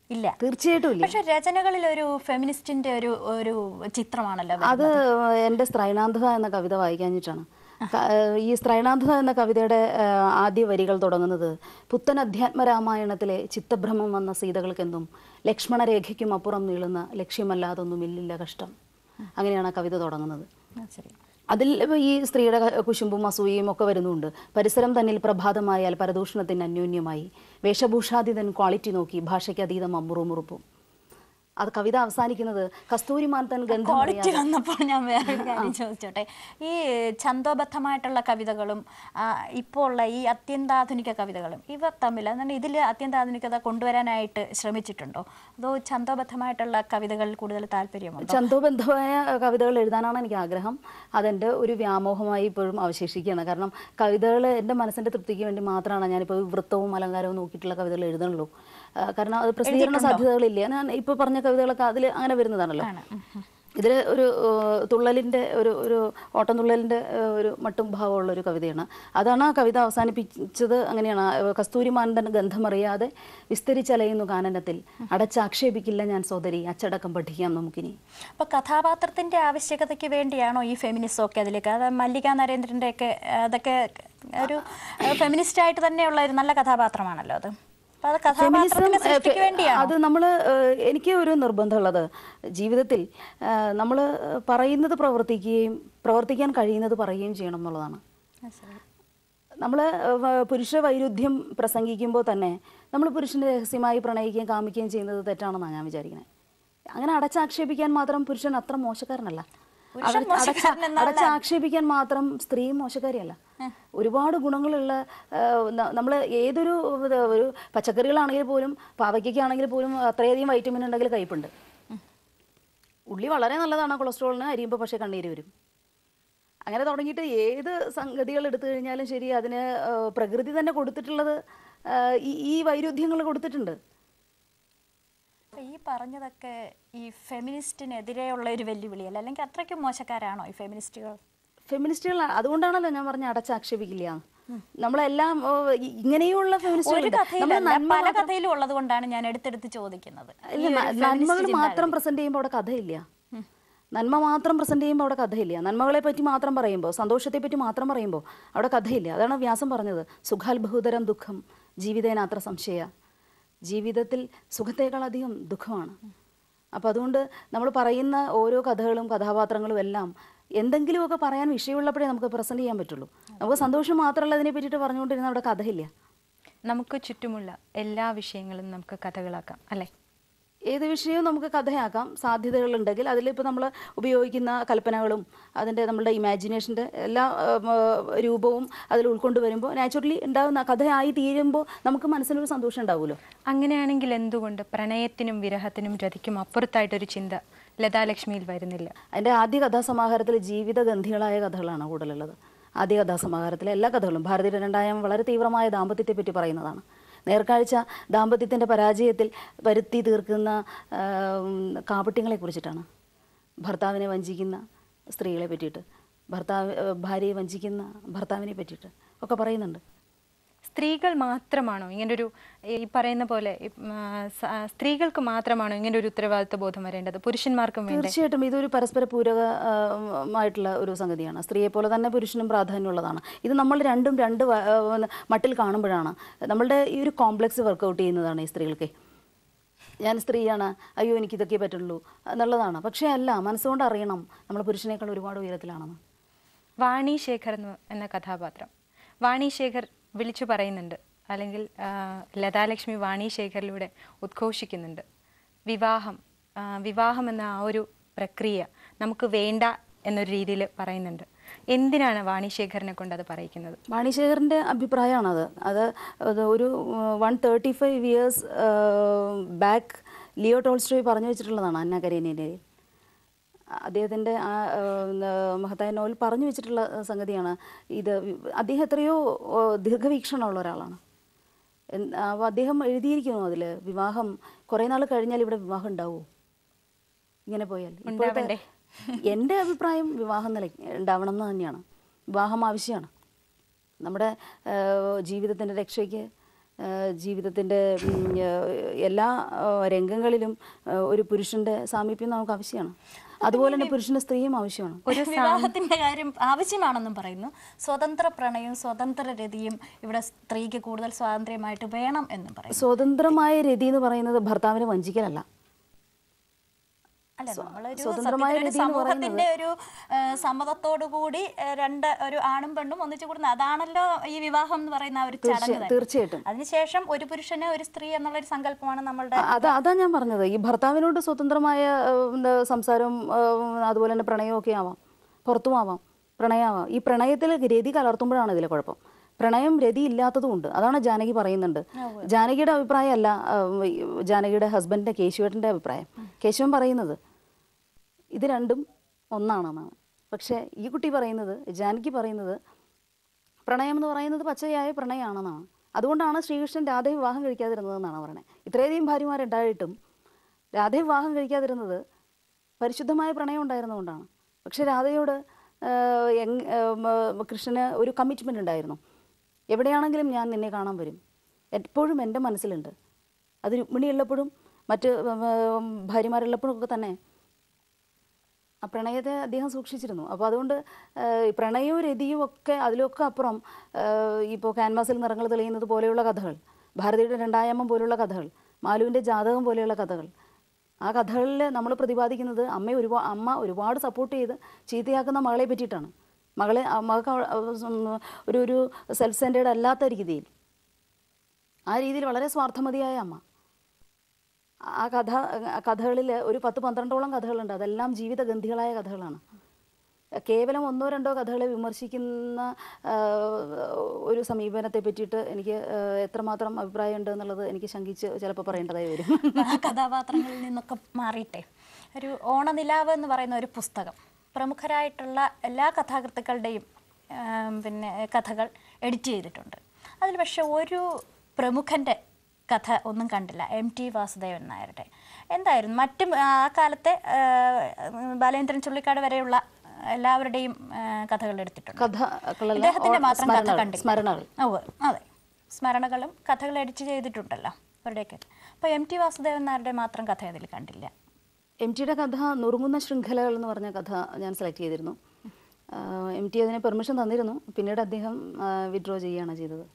ഇല്ല, തീർച്ചയായിട്ടും ഇല്ല. പക്ഷെ രചനകളിൽ ഒരു ഫെമിനിസ്റ്റിന്റെ ഒരു ചിത്രമാണല്ലോ അത്. എൻ്റെ സ്ത്രൈണാന്ധത എന്ന കവിത വായിക്കാഞ്ഞിട്ടാണ്. ഈ സ്ത്രൈണാന്ധത എന്ന കവിതയുടെ ആദ്യ വരികൾ തുടങ്ങുന്നത് പുത്തൻ അധ്യാത്മരാമായണത്തിലെ ചിത്തഭ്രമം വന്ന സീതകൾക്കെന്തും ലക്ഷ്മണരേഖയ്ക്കും അപ്പുറം നീളുന്ന ലക്ഷ്യമല്ലാതൊന്നും ഇല്ലില്ല കഷ്ടം. അങ്ങനെയാണ് ആ കവിത തുടങ്ങുന്നത്. അതിൽ ഈ സ്ത്രീയുടെ കുശുമ്പും അസൂയയും ഒക്കെ വരുന്നുണ്ട്. പരിസരം തന്നിൽ പ്രഭാതമായാൽ പരദൂഷണത്തിന് അന്യോന്യമായി വേഷഭൂഷാതീതൻ ക്വാളിറ്റി നോക്കി ഭാഷയ്ക്ക് അതീതം അമ്മുറുമുറുപ്പും. അത് കവിത അവസാനിക്കുന്നത് കസ്തൂരിമാൻ തൻ ഗന്ധം. ക്വാളിറ്റി വന്നപ്പോൾ ഞാൻ വേറൊരു കാര്യം ചോദിച്ചോട്ടെ. ഈ ഛന്തോബദ്ധമായിട്ടുള്ള കവിതകളും ഇപ്പോൾ ഉള്ള ഈ അത്യന്താധുനിക കവിതകളും ഇവ തമ്മിൽ, എന്നാൽ ഇതിൽ അത്യന്താധുനികത കൊണ്ടുവരാനായിട്ട് ശ്രമിച്ചിട്ടുണ്ടോ? അതോ ഛന്തോബദ്ധമായിട്ടുള്ള കവിതകളിൽ കൂടുതൽ താല്പര്യമുണ്ടോ? ഛന്തോബദ്ധമായ കവിതകൾ എഴുതാനാണ് എനിക്ക് ആഗ്രഹം. അതെൻ്റെ ഒരു വ്യാമോഹമായി ഇപ്പോഴും അവശേഷിക്കുകയാണ്. കാരണം കവിതകൾ എൻ്റെ മനസ്സിൻ്റെ തൃപ്തിക്ക് വേണ്ടി മാത്രമാണ് ഞാനിപ്പോൾ വൃത്തവും അലങ്കാരവും നോക്കിയിട്ടുള്ള കവിതകൾ എഴുതണുള്ളൂ. കാരണം അത് പ്രസിദ്ധീകരണ സാധ്യതകളില്ല. ഞാൻ ഇപ്പോൾ പറഞ്ഞ കവിതകളൊക്കെ അതിൽ അങ്ങനെ വരുന്നതാണല്ലോ. ഇതിൽ ഒരു തുള്ളലിൻ്റെ ഒരു ഓട്ടംതുള്ളലിൻ്റെ ഒരു മട്ടും ഭാവമുള്ള ഒരു കവിതയാണ്. അതാണ് ആ കവിത അവസാനിപ്പിച്ചത്. അങ്ങനെയാണ്, കസ്തൂരിമാനന്ദൻ ഗന്ധമറിയാതെ വിസ്തരിച്ചലയുന്നു കാനനത്തിൽ അടച്ചാക്ഷേപിക്കില്ല ഞാൻ സോദരി അച്ചടക്കം പഠിക്കാം നമുക്കിനി. അപ്പോൾ കഥാപാത്രത്തിൻ്റെ ആവശ്യകതയ്ക്ക് വേണ്ടിയാണോ ഈ ഫെമിനിസം ഒക്കെ അതിലേക്ക്? അത് മല്ലിക നരേന്ദ്രൻ്റെ ഒക്കെ അതൊക്കെ ഒരു ഫെമിനിസ്റ്റായിട്ട് തന്നെയുള്ള ഒരു നല്ല കഥാപാത്രമാണല്ലോ അത്. അത് നമ്മൾ, എനിക്ക് ഒരു നിർബന്ധമുള്ളത് ജീവിതത്തിൽ നമ്മൾ പറയുന്നത് പ്രവർത്തിക്കുകയും പ്രവർത്തിക്കാൻ കഴിയുന്നത് പറയുകയും ചെയ്യണം എന്നുള്ളതാണ്. നമ്മൾ പുരുഷ വൈരുദ്ധ്യം പ്രസംഗിക്കുമ്പോൾ തന്നെ നമ്മൾ പുരുഷനെ രഹസ്യമായി പ്രണയിക്കുകയും കാമിക്കുകയും ചെയ്യുന്നത് തെറ്റാണെന്നാണ് ഞാൻ വിചാരിക്കുന്നത്. അങ്ങനെ അടച്ചാക്ഷേപിക്കാൻ മാത്രം പുരുഷൻ അത്ര മോശക്കാരനല്ല. അടച്ചാക്ഷേപിക്കാൻ മാത്രം സ്ത്രീ മോശക്കാരിയല്ല. ഒരുപാട് ഗുണങ്ങളുള്ള, നമ്മൾ ഏതൊരു ഒരു പച്ചക്കറികളാണെങ്കിൽ പോലും പാവയ്ക്കാണെങ്കിൽ പോലും അത്രയധികം വൈറ്റമിൻ ഉണ്ടെങ്കിൽ കയ്പുണ്ട്. ഉള്ളി വളരെ നല്ലതാണ് കൊളസ്ട്രോളിന്, അരിയുമ്പോൾ പക്ഷേ കണ്ണീര് വരും. അങ്ങനെ തുടങ്ങിയിട്ട് ഏത് സംഗതികൾ എടുത്തു കഴിഞ്ഞാലും ശരി, അതിന് പ്രകൃതി തന്നെ കൊടുത്തിട്ടുള്ളത് ഈ വൈരുദ്ധ്യങ്ങൾ കൊടുത്തിട്ടുണ്ട്. ഈ പറഞ്ഞതൊക്കെ ഈ ഫെമിനിസ്റ്റിനെതിരെയുള്ള ഒരു വെല്ലുവിളിയല്ല, അല്ലെങ്കിൽ അത്രയ്ക്കും മോശക്കാരാണോ ഈ ഫെമിനിസ്റ്റുകൾ? ഫെമിനിസ്റ്റുകൾ അതുകൊണ്ടാണല്ലോ ഞാൻ പറഞ്ഞ അടച്ചാക്ഷേപിക്കില്ല. നമ്മളെല്ലാം ഇങ്ങനെയുള്ള പല കഥയിലും ഉള്ളത് കൊണ്ടാണ് ഞാൻ എടുത്തെടുത്ത് ചോദിക്കുന്നത്. നന്മകൾ മാത്രം പ്രസന്റ് ചെയ്യുമ്പോൾ അവിടെ കഥയില്ല. നന്മ മാത്രം പ്രസന്റ് ചെയ്യുമ്പോൾ അവിടെ കഥയില്ല. നന്മകളെ പറ്റി മാത്രം പറയുമ്പോൾ, സന്തോഷത്തെ പറ്റി മാത്രം പറയുമ്പോൾ അവിടെ കഥയില്ല. അതാണ് വ്യാസം പറഞ്ഞത്, സുഖാത്ഭുതരം ദുഃഖം ജീവിതേനാത്ര സംശയ. ജീവിതത്തിൽ സുഖത്തേക്കാൾ അധികം ദുഃഖമാണ്. അപ്പം അതുകൊണ്ട് നമ്മൾ പറയുന്ന ഓരോ കഥകളും കഥാപാത്രങ്ങളും എല്ലാം എന്തെങ്കിലുമൊക്കെ പറയാൻ വിഷയമുള്ളപ്പോഴേ നമുക്ക് പ്രസന്റ് ചെയ്യാൻ പറ്റുള്ളൂ. നമുക്ക് സന്തോഷം മാത്രമല്ല അതിനെ പറ്റിയിട്ട് പറഞ്ഞുകൊണ്ടിരുന്ന അവിടെ കഥയില്ല. നമുക്ക് ചുറ്റുമുള്ള എല്ലാ വിഷയങ്ങളും നമുക്ക് കഥകളാക്കാം അല്ലേ? ഏത് വിഷയവും നമുക്ക് കഥയാക്കാം സാധ്യതകളുണ്ടെങ്കിൽ. അതിലിപ്പോൾ നമ്മൾ ഉപയോഗിക്കുന്ന കൽപ്പനകളും അതിൻ്റെ നമ്മളുടെ ഇമാജിനേഷൻ്റെ എല്ലാ രൂപവും അതിൽ ഉൾക്കൊണ്ട് വരുമ്പോൾ നാച്ചുറലി ഉണ്ടാകുന്ന കഥയായി തീരുമ്പോൾ നമുക്ക് മനസ്സിനൊരു സന്തോഷം ഉണ്ടാവുമല്ലോ. അങ്ങനെയാണെങ്കിൽ എന്തുകൊണ്ട് പ്രണയത്തിനും വിരഹത്തിനും രതിക്കും അപ്പുറത്തായിട്ടൊരു ചിന്ത ലതാലക്ഷ്മിയിൽ വരുന്നില്ല? അതിൻ്റെ ആദ്യ കഥാസമാഹാരത്തിൽ ജീവിതഗന്ധികളായ കഥകളാണ് കൂടുതലുള്ളത്. ആദ്യ കഥാസമാഹാരത്തിലെ എല്ലാ കഥകളും ഭാരതീയ രണ്ടായം വളരെ തീവ്രമായ ദാമ്പത്യത്തെ പറ്റി പറയുന്നതാണ്. നേർക്കാഴ്ച ദാമ്പത്യത്തിൻ്റെ പരാജയത്തിൽ വരുത്തി തീർക്കുന്ന കാപട്യങ്ങളെ കുറിച്ചിട്ടാണ്. ഭർത്താവിനെ വഞ്ചിക്കുന്ന സ്ത്രീകളെ പറ്റിയിട്ട്, ഭാര്യയെ വഞ്ചിക്കുന്ന ഭർത്താവിനെ പറ്റിയിട്ട് ഒക്കെ പറയുന്നുണ്ട്. സ്ത്രീകൾ മാത്രമാണോ ഇങ്ങനൊരു ഈ പറയുന്ന പോലെ സ്ത്രീകൾക്ക് മാത്രമാണോ ഇങ്ങനെ ഒരു ഉത്തരവാദിത്വ ബോധം വരേണ്ടത്? പുരുഷന്മാർക്കും വേണ്ടേ? തീർച്ചയായിട്ടും ഇതൊരു പരസ്പര പൂരകമായിട്ടുള്ള ഒരു സംഗതിയാണ്. സ്ത്രീയെ പോലെ തന്നെ പുരുഷനും പ്രാധാന്യമുള്ളതാണ്. ഇത് നമ്മൾ രണ്ട് മട്ടിൽ കാണുമ്പോഴാണ് നമ്മളുടെ ഈ ഒരു കോംപ്ലക്സ് വർക്കൗട്ട് ചെയ്യുന്നതാണ് ഈ സ്ത്രീകൾക്ക്. ഞാൻ സ്ത്രീയാണ്, അയ്യോ എനിക്കിതൊക്കെ പറ്റുള്ളൂ എന്നുള്ളതാണ്. പക്ഷേ അല്ല, മനസ്സുകൊണ്ട് അറിയണം നമ്മൾ പുരുഷനേക്കാൾ ഒരുപാട് ഉയരത്തിലാണെന്ന്. വാണി ശേഖർ എന്ന കഥാപാത്രം, വാണി ശേഖർ വിളിച്ചു പറയുന്നുണ്ട്, അല്ലെങ്കിൽ ലതാലക്ഷ്മി വാണി ശേഖറിലൂടെ ഉദ്ഘോഷിക്കുന്നുണ്ട്, വിവാഹം എന്ന ആ ഒരു പ്രക്രിയ നമുക്ക് വേണ്ട എന്നൊരു രീതിയിൽ പറയുന്നുണ്ട്. എന്തിനാണ് വാണി ശേഖറിനെ കൊണ്ട് അത് പറയിക്കുന്നത്? വാണി ശേഖറിൻ്റെ അഭിപ്രായമാണത്. അത് ഒരു 135 years ബാക്ക് ലിയോ ടോൾസ്റ്റോയ് പറഞ്ഞു വെച്ചിട്ടുള്ളതാണ് അന്ന കരേനിയയിൽ. അദ്ദേഹത്തിൻ്റെ ആ മഹത്തായ നോവൽ പറഞ്ഞു വെച്ചിട്ടുള്ള സംഗതിയാണ് ഇത്. അദ്ദേഹം എത്രയോ ദീർഘവീക്ഷണമുള്ള ഒരാളാണ്. അപ്പോൾ അദ്ദേഹം എഴുതിയിരിക്കുന്നു അതിൽ, വിവാഹം കുറേ നാൾ കഴിഞ്ഞാൽ ഇവിടെ വിവാഹം ഉണ്ടാവുമോ ഇങ്ങനെ പോയാൽ? ഇപ്പോഴത്തെ എൻ്റെ അഭിപ്രായം വിവാഹം ഉണ്ടാവണം എന്ന് തന്നെയാണ്. വിവാഹം ആവശ്യമാണ് നമ്മുടെ ജീവിതത്തിൻ്റെ രക്ഷയ്ക്ക്. ജീവിതത്തിൻ്റെ എല്ലാ രംഗങ്ങളിലും ഒരു പുരുഷൻ്റെ സാമീപ്യം നമുക്ക് ആവശ്യമാണ്. അതുപോലെ തന്നെ പുരുഷന് സ്ത്രീയും ആവശ്യമാണ്. ഒരു വിവാഹത്തിന്റെ കാര്യം ആവശ്യമാണെന്നും പറയുന്നു. സ്വതന്ത്ര പ്രണയവും സ്വതന്ത്ര രതിയും ഇവിടെ സ്ത്രീക്ക് കൂടുതൽ സ്വാതന്ത്ര്യമായിട്ട് വേണം എന്നും പറയും. സ്വതന്ത്രമായ രതി എന്ന് പറയുന്നത് ഭർത്താവിനെ വഞ്ചിക്കലല്ല. സ്വതന്ത്രമായ സമൂഹത്തിന്റെ ഒരു സമ്മതത്തോടു കൂടി ഒരു ആണും പെണ്ണും ഒന്നിച്ചു കൂടുന്ന അതാണല്ലോ ഈ വിവാഹം എന്ന് പറയുന്ന ഒരു ചടങ്ങ്. തീർച്ചയായിട്ടും അതിനുശേഷം ഒരു പുരുഷന് ഒരു സ്ത്രീ എന്നുള്ളൊരു സങ്കല്പമാണ് നമ്മളുടെ. അതാ ഞാൻ പറഞ്ഞത്, ഈ ഭർത്താവിനോട് സ്വതന്ത്രമായ സംസാരവും അതുപോലെ തന്നെ പ്രണയവും ഒക്കെ ആവാം, പുറത്തുമാവാം, പ്രണയമാവാം. ഈ പ്രണയത്തിൽ രതി കലർത്തുമ്പോഴാണ് ഇതിലെ കുഴപ്പം. പ്രണയം രതി ഇല്ലാത്തതുകൊണ്ട്. അതാണ് ജാനകി പറയുന്നുണ്ട്. ജാനകിയുടെ അഭിപ്രായമല്ല, ജാനകിയുടെ ഹസ്ബൻഡിൻ്റെ കേശുവേട്ടൻ്റെ അഭിപ്രായം. കേശവൻ പറയുന്നത് ഇത് രണ്ടും ഒന്നാണെന്നാണ്. പക്ഷേ ഈ കുട്ടി പറയുന്നത്, ജാനകി പറയുന്നത് പ്രണയം എന്ന് പറയുന്നത് പച്ചയായ പ്രണയമാണെന്നാണ്. അതുകൊണ്ടാണ് ശ്രീകൃഷ്ണൻ രാധയെ വിവാഹം കഴിക്കാതിരുന്നതെന്നാണ് പറയുന്നത്. ഇത്രയധികം ഭാര്യമാരുണ്ടായിട്ടും രാധയെ വിവാഹം കഴിക്കാതിരുന്നത് പരിശുദ്ധമായ പ്രണയം ഉണ്ടായിരുന്നുകൊണ്ടാണ്. പക്ഷേ രാധയോട് കൃഷ്ണന് ഒരു കമ്മിറ്റ്മെൻ്റ് ഉണ്ടായിരുന്നു. എവിടെയാണെങ്കിലും ഞാൻ നിന്നെ കാണാൻ വരും, എപ്പോഴും എൻ്റെ മനസ്സിലുണ്ട്. അത് രുക്മിണിയുള്ളപ്പോഴും മറ്റ് ഭാര്യമാരുള്ളപ്പോഴും ഒക്കെ തന്നെ ആ പ്രണയത്തെ അദ്ദേഹം സൂക്ഷിച്ചിരുന്നു. അപ്പോൾ അതുകൊണ്ട് പ്രണയവും രതിയും ഒക്കെ അതിലൊക്കെ അപ്പുറം ഇപ്പോൾ ക്യാൻവാസിൽ നിറങ്ങൾ തെളിയുന്നത് പോലെയുള്ള കഥകൾ, ഭാരതിയുടെ രണ്ടായാമം പോലെയുള്ള കഥകൾ, മാലുവിൻ്റെ ജാതകം പോലെയുള്ള കഥകൾ, ആ കഥകളിൽ നമ്മൾ പ്രതിപാദിക്കുന്നത് അമ്മ ഒരുപാട് സപ്പോർട്ട് ചെയ്ത് ചീത്തയാക്കുന്ന മകളെ പറ്റിയിട്ടാണ്. മകൾക്ക് ഒരു സെൽഫ് സെൻറ്റേർഡ് അല്ലാത്ത രീതിയിൽ, ആ രീതിയിൽ വളരെ സ്വാർത്ഥമതിയായ അമ്മ. ആ കഥകളിൽ ഒരു 10-12ഓളം കഥകളുണ്ട്. അതെല്ലാം ജീവിതഗന്ധികളായ കഥകളാണ്. കേവലം 1-2 കഥകളെ വിമർശിക്കുന്ന ഒരു സമീപനത്തെ പറ്റിയിട്ട് എനിക്ക് എത്രമാത്രം അഭിപ്രായമുണ്ട് എന്നുള്ളത് എനിക്ക് ശങ്കിച്ച് ചിലപ്പോൾ പറയേണ്ടതായി വരും. കഥാപാത്രങ്ങളിൽ നിന്നൊക്കെ മാറിയിട്ടെ, ഒരു ഓണനിലാവ് എന്ന് പറയുന്ന ഒരു പുസ്തകം പ്രമുഖരായിട്ടുള്ള എല്ലാ കഥാകൃത്തുക്കളുടെയും കഥകൾ എഡിറ്റ് ചെയ്തിട്ടുണ്ട്. അതിൽ പക്ഷെ ഒരു പ്രമുഖൻ്റെ കഥ ഒന്നും കണ്ടില്ല, MT വാസുദേവൻ നായരുടെ. എന്തായിരുന്നു മറ്റും ആ കാലത്തെ ബാലേന്ദ്രൻ ചുള്ളിക്കാട് വരെയുള്ള എല്ലാവരുടെയും കഥകൾ എടുത്തിട്ടുണ്ട്. കഥകളല്ല, ഇദ്ദേഹത്തിന്റെ മാത്രം കഥ കണ്ടില്ല. സ്മരണകൾ. അതെ, സ്മരണകളും കഥകൾ എഡിറ്റ് ചെയ്തിട്ടുണ്ടല്ലോ അവരുടെയൊക്കെ. അപ്പോൾ MT വാസുദേവൻ നായരുടെ മാത്രം കഥ അതിൽ കണ്ടില്ല. MT യുടെ കഥ നുറുങ്ങുന്ന ശൃംഖലകൾ എന്ന് പറഞ്ഞ കഥ ഞാൻ സെലക്ട് ചെയ്തിരുന്നു. MT അതിന് പെർമിഷൻ തന്നിരുന്നു. പിന്നീട് അദ്ദേഹം വിഡ്രോ ചെയ്യുകയാണ് ചെയ്തത്.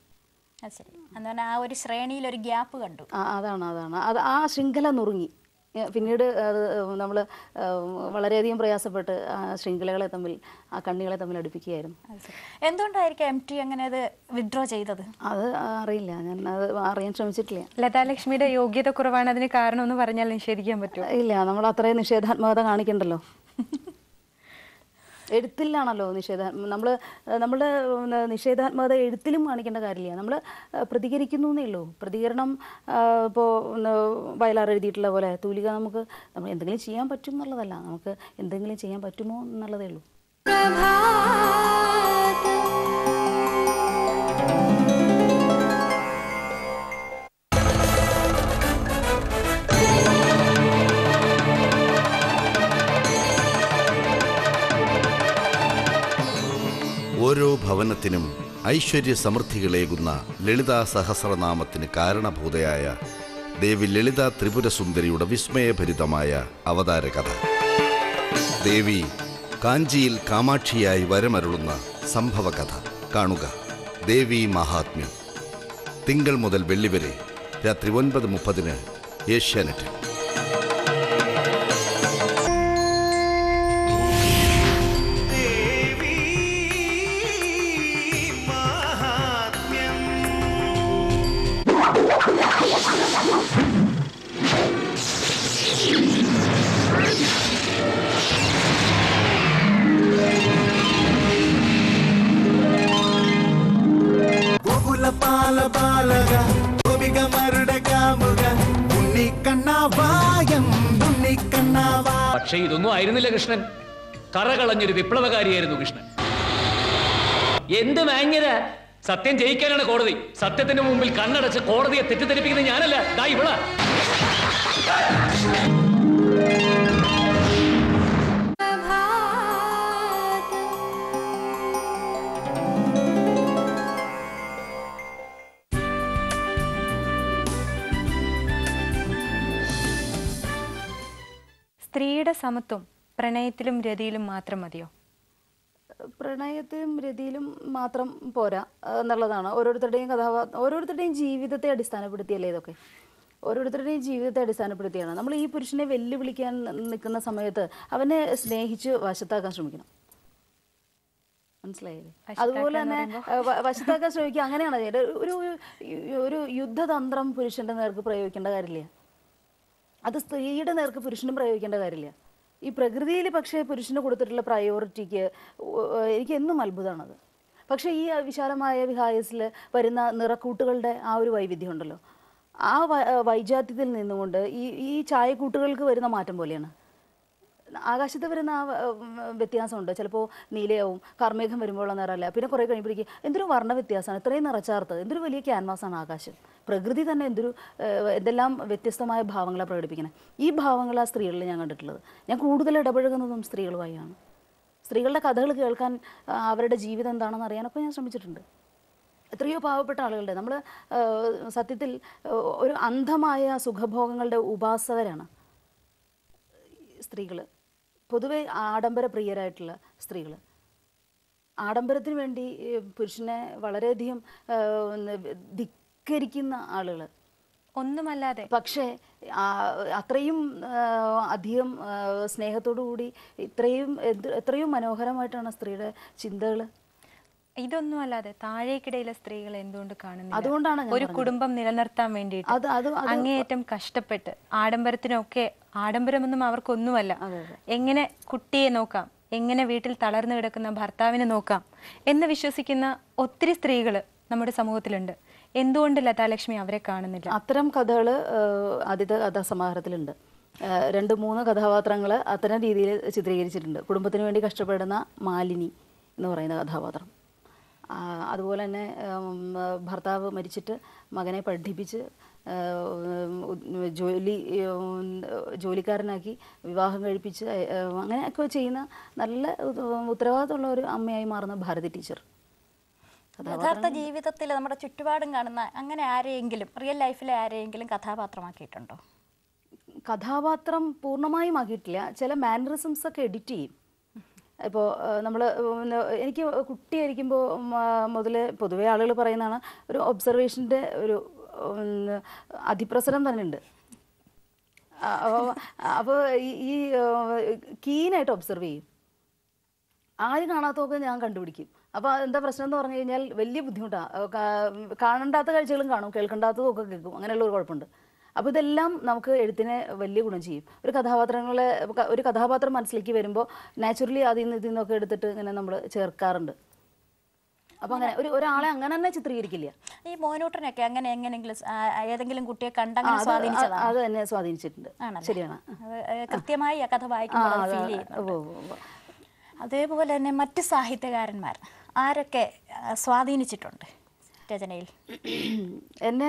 അത് ശരി. എന്ന് പറഞ്ഞാൽ ആ ഒരു ശ്രേണിയിൽ ഒരു ഗ്യാപ്പ് കണ്ടു. അതാണ് അത് ആ ശൃംഖല നുറുങ്ങി. പിന്നീട് അത് നമ്മൾ വളരെയധികം പ്രയാസപ്പെട്ട് ആ ശൃംഖലകളെ തമ്മിൽ, ആ കണ്ണികളെ തമ്മിൽ അടുപ്പിക്കുകയായിരുന്നു. എന്തുകൊണ്ടായിരിക്കും MT അങ്ങനെ അത് വിഡ്രോ ചെയ്തത്? അത് അറിയില്ല, ഞാൻ അത് അറിയാൻ ശ്രമിച്ചിട്ടില്ല. ലതാലക്ഷ്മിയുടെ യോഗ്യത കുറവാണ് അതിന് കാരണം എന്ന് പറഞ്ഞാൽ നിഷേധിക്കാൻ പറ്റുമോ? ഇല്ല, നമ്മൾ അത്രയും നിഷേധാത്മകത കാണിക്കണ്ടല്ലോ. എഴുത്തിലാണല്ലോ നമ്മളുടെ നിഷേധാത്മകത എഴുത്തിലും കാണിക്കേണ്ട കാര്യമില്ല. നമ്മൾ പ്രതികരിക്കുന്നു എന്നേ ഉള്ളൂ. പ്രതികരണം ഇപ്പോൾ വയലാർ എഴുതിയിട്ടുള്ള പോലെ തൂലിക നമ്മൾ എന്തെങ്കിലും ചെയ്യാൻ പറ്റും എന്നുള്ളതല്ല, നമുക്ക് എന്തെങ്കിലും ചെയ്യാൻ പറ്റുമോ എന്നുള്ളതേ ഉള്ളൂ. ഓരോ ഭവനത്തിനും ഐശ്വര്യ സമൃദ്ധികളേകുന്ന ലളിതാ സഹസ്രനാമത്തിന് കാരണഭൂതയായ ദേവി ലളിത ത്രിപുരസുന്ദരിയുടെ വിസ്മയഭരിതമായ അവതാരകഥ. ദേവി കാഞ്ചിയിൽ കാമാക്ഷിയായി വരമരുളുന്ന സംഭവകഥ കാണുക. ദേവി മഹാത്മ്യം. തിങ്കൾ മുതൽ വെള്ളി വരെ രാത്രി 9:30 ഏഷ്യാനെറ്റ്. പക്ഷേ ഇതൊന്നും ആയിരുന്നില്ല കൃഷ്ണൻ. കറകളഞ്ഞൊരു വിപ്ലവകാരിയായിരുന്നു കൃഷ്ണൻ. എന്ത് മാന്യത! സത്യം ജയിക്കാനാണ് കോടതി. സത്യത്തിന് മുമ്പിൽ കണ്ണടച്ച് കോടതിയെ തെറ്റിദ്ധരിപ്പിക്കുന്നത് ഞാനല്ല, ദാ ഇവളാ. സ്ത്രീയുടെ സമത്വം പ്രണയത്തിലും രതിയിലും മാത്രം മതിയോ? പ്രണയത്തിലും രതിയിലും മാത്രം പോരാ എന്നുള്ളതാണ്. ഓരോരുത്തരുടെയും ജീവിതത്തെ അടിസ്ഥാനപ്പെടുത്തിയല്ലേ ഇതൊക്കെ. ഓരോരുത്തരുടെയും ജീവിതത്തെ അടിസ്ഥാനപ്പെടുത്തിയാണ്. നമ്മൾ ഈ പുരുഷനെ വെല്ലുവിളിക്കാൻ നിൽക്കുന്ന സമയത്ത് അവനെ സ്നേഹിച്ച് വശത്താക്കാൻ ശ്രമിക്കണം. മനസ്സിലായില്ലേ? അതുപോലെ തന്നെ വശത്താക്കാൻ ശ്രമിക്കുക, അങ്ങനെയാണ് ഒരു യുദ്ധതന്ത്രം പുരുഷന്റെ നേർക്ക് പ്രയോഗിക്കേണ്ട കാര്യമില്ല. അത് സ്ത്രീയുടെ നേർക്ക് പുരുഷനും പ്രയോഗിക്കേണ്ട കാര്യമില്ല. ഈ പ്രകൃതിയിൽ പക്ഷേ പുരുഷന് കൊടുത്തിട്ടുള്ള പ്രയോറിറ്റിക്ക് എനിക്ക് എന്നും അത്ഭുതമാണത്. പക്ഷേ ഈ വിശാലമായ വിഹായസിൽ വരുന്ന നിറക്കൂട്ടുകളുടെ ആ ഒരു വൈവിധ്യം ഉണ്ടല്ലോ, ആ വൈജാത്യത്തിൽ നിന്നുകൊണ്ട് ഈ ചായക്കൂട്ടുകൾക്ക് വരുന്ന മാറ്റം പോലെയാണ്. ആകാശത്ത് വരുന്ന ആ വ്യത്യാസമുണ്ട്. ചിലപ്പോൾ നീലയാവും, കാർമേഘം വരുമ്പോഴുള്ള നിറമല്ല, പിന്നെ കുറേ കഴിയുമ്പോഴേക്കും എന്തൊരു വർണ്ണ വ്യത്യാസമാണ്, ഇത്രയും നിറച്ചാർത്ത്, എന്തൊരു വലിയ ക്യാൻവാസാണ് ആകാശം. പ്രകൃതി തന്നെ എന്തെല്ലാം വ്യത്യസ്തമായ ഭാവങ്ങളാണ് പ്രകടിപ്പിക്കുന്നത്. ഈ ഭാവങ്ങളാണ് സ്ത്രീകളിൽ ഞാൻ കണ്ടിട്ടുള്ളത്. ഞാൻ കൂടുതൽ ഇടപഴകുന്നതും സ്ത്രീകളുമായാണ്. സ്ത്രീകളുടെ കഥകൾ കേൾക്കാൻ, അവരുടെ ജീവിതം എന്താണെന്ന് അറിയാനൊക്കെ ഞാൻ ശ്രമിച്ചിട്ടുണ്ട്. എത്രയോ പാവപ്പെട്ട ആളുകളുടെ, നമ്മൾ സത്യത്തിൽ ഒരു അന്ധമായ സുഖഭോഗങ്ങളുടെ ഉപാസകരാണ് സ്ത്രീകൾ. പൊതുവെ ആഡംബരപ്രിയരായിട്ടുള്ള സ്ത്രീകൾ, ആഡംബരത്തിന് വേണ്ടി പുരുഷനെ വളരെയധികം ധിക്കരിക്കുന്ന ആളുകൾ, ഒന്നുമല്ലാതെ. പക്ഷേ അത്രയും അധികം സ്നേഹത്തോടു കൂടി എത്രയും മനോഹരമായിട്ടാണ് സ്ത്രീയുടെ ചിന്തകൾ. ഇതൊന്നും അല്ലാതെ താഴേക്കിടയിലെ സ്ത്രീകൾ എന്തുകൊണ്ട് കാണുന്നില്ല? അതുകൊണ്ടാണ് ഒരു കുടുംബം നിലനിർത്താൻ വേണ്ടിയിട്ട് അങ്ങേയറ്റം കഷ്ടപ്പെട്ട്, ആഡംബരത്തിനൊക്കെ, ആഡംബരമൊന്നും അവർക്കൊന്നുമല്ല, എങ്ങനെ കുട്ടിയെ നോക്കാം, എങ്ങനെ വീട്ടിൽ തളർന്നു കിടക്കുന്ന ഭർത്താവിനെ നോക്കാം എന്ന് വിശ്വസിക്കുന്ന ഒത്തിരി സ്ത്രീകൾ നമ്മുടെ സമൂഹത്തിലുണ്ട്. എന്തുകൊണ്ട് ലതാലക്ഷ്മി അവരെ കാണുന്നില്ല? അത്തരം കഥകൾ ആദ്യത്തെ കഥാസമാഹാരത്തിലുണ്ട്. 2-3 കഥാപാത്രങ്ങൾ അത്തരം രീതിയിൽ ചിത്രീകരിച്ചിട്ടുണ്ട്. കുടുംബത്തിന് വേണ്ടി കഷ്ടപ്പെടുന്ന മാലിനി എന്ന് പറയുന്ന കഥാപാത്രം, അതുപോലെ തന്നെ ഭർത്താവ് മരിച്ചിട്ട് മകനെ പഠിപ്പിച്ച് ജോലിക്കാരനാക്കി വിവാഹം കഴിപ്പിച്ച് അങ്ങനെയൊക്കെ ചെയ്യുന്ന നല്ല ഉത്തരവാദിത്തമുള്ള ഒരു അമ്മയായി മാറുന്ന ഭാരതി ടീച്ചർ. യഥാർത്ഥ ജീവിതത്തിൽ നമ്മുടെ ചുറ്റുപാടും കാണുന്ന അങ്ങനെ ആരെയെങ്കിലും റിയൽ ലൈഫിലെ ആരെയെങ്കിലും കഥാപാത്രമാക്കിയിട്ടുണ്ടോ? കഥാപാത്രം പൂർണ്ണമായും ആക്കിയിട്ടില്ല. ചില മാനറിസംസ് ഒക്കെ എഡിറ്റ് ചെയ്യും. ഇപ്പോൾ നമ്മൾ എനിക്ക് കുട്ടിയായിരിക്കുമ്പോൾ മുതൽ പൊതുവെ ആളുകൾ പറയുന്നതാണ് ഒരു ഒബ്സർവേഷൻ്റെ ഒരു അതിപ്രസരം തന്നെ ഉണ്ട്. അപ്പോൾ ഈ കീനായിട്ട് ഒബ്സർവ് ചെയ്യും. ആരും കാണാത്തതൊക്കെ ഞാൻ കണ്ടുപിടിക്കും. അപ്പോൾ എന്താ പ്രശ്നം എന്ന് പറഞ്ഞു കഴിഞ്ഞാൽ വലിയ ബുദ്ധിമുട്ടാണ്. കാണണ്ടാത്ത കാഴ്ചകളും കാണും, കേൾക്കണ്ടാത്തതും ഒക്കെ കേൾക്കും. അങ്ങനെയുള്ള ഒരു കുഴപ്പമുണ്ട്. അപ്പോൾ ഇതെല്ലാം നമുക്ക് എഴുത്തിനെ വലിയ ഗുണം ചെയ്യും. ഒരു കഥാപാത്രം മനസ്സിലേക്ക് വരുമ്പോൾ നാച്ചുറലി അതിൽ നിന്നൊക്കെ എടുത്തിട്ട് ഇങ്ങനെ നമ്മൾ ചേർക്കാറുണ്ട്. അപ്പോൾ അങ്ങനെ ഒരാളെ അങ്ങനെ തന്നെ ചിത്രീകരിക്കില്ല. ഈ മോനൂട്ടനൊക്കെ അങ്ങനെ എങ്ങനെയെങ്കിലും ഏതെങ്കിലും കുട്ടിയെ കണ്ടങ്ങനെ സ്വാധീനിച്ചതാണ്? അത് തന്നെ സ്വാധീനിച്ചിട്ടുണ്ട്. ശരിയാണ്. കൃത്യമായി ആ കഥ വായിക്കുമ്പോൾ. അതേപോലെ തന്നെ മറ്റ് സാഹിത്യകാരന്മാർ ആരൊക്കെ സ്വാധീനിച്ചിട്ടുണ്ട് രചനയിൽ? എന്നെ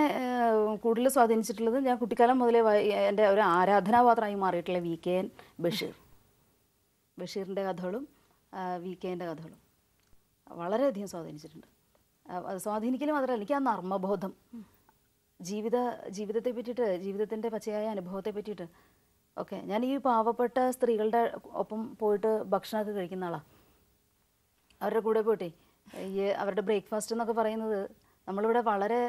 കൂടുതൽ സ്വാധീനിച്ചിട്ടുള്ളത് ഞാൻ കുട്ടിക്കാലം മുതലേ എൻ്റെ ഒരു ആരാധനാപാത്രമായി മാറിയിട്ടുള്ള VKN ബഷീറിൻ്റെ കഥകളും VKൻ്റെ കഥകളും വളരെയധികം സ്വാധീനിച്ചിട്ടുണ്ട്. അത് സ്വാധീനിക്കലും മാത്രമല്ല, എനിക്ക് ആ നർമ്മബോധം, ജീവിതത്തെ പറ്റിയിട്ട്, ജീവിതത്തിൻ്റെ പച്ചയായ അനുഭവത്തെ പറ്റിയിട്ട് ഒക്കെ. ഞാൻ ഈ പാവപ്പെട്ട സ്ത്രീകളുടെ ഒപ്പം പോയിട്ട് ഭക്ഷണമൊക്കെ കഴിക്കുന്ന ആളാണ്. അവരുടെ കൂടെ പോയിട്ടേ അവരുടെ ബ്രേക്ക്ഫാസ്റ്റ് എന്നൊക്കെ പറയുന്നത് നമ്മളിവിടെ വളരെ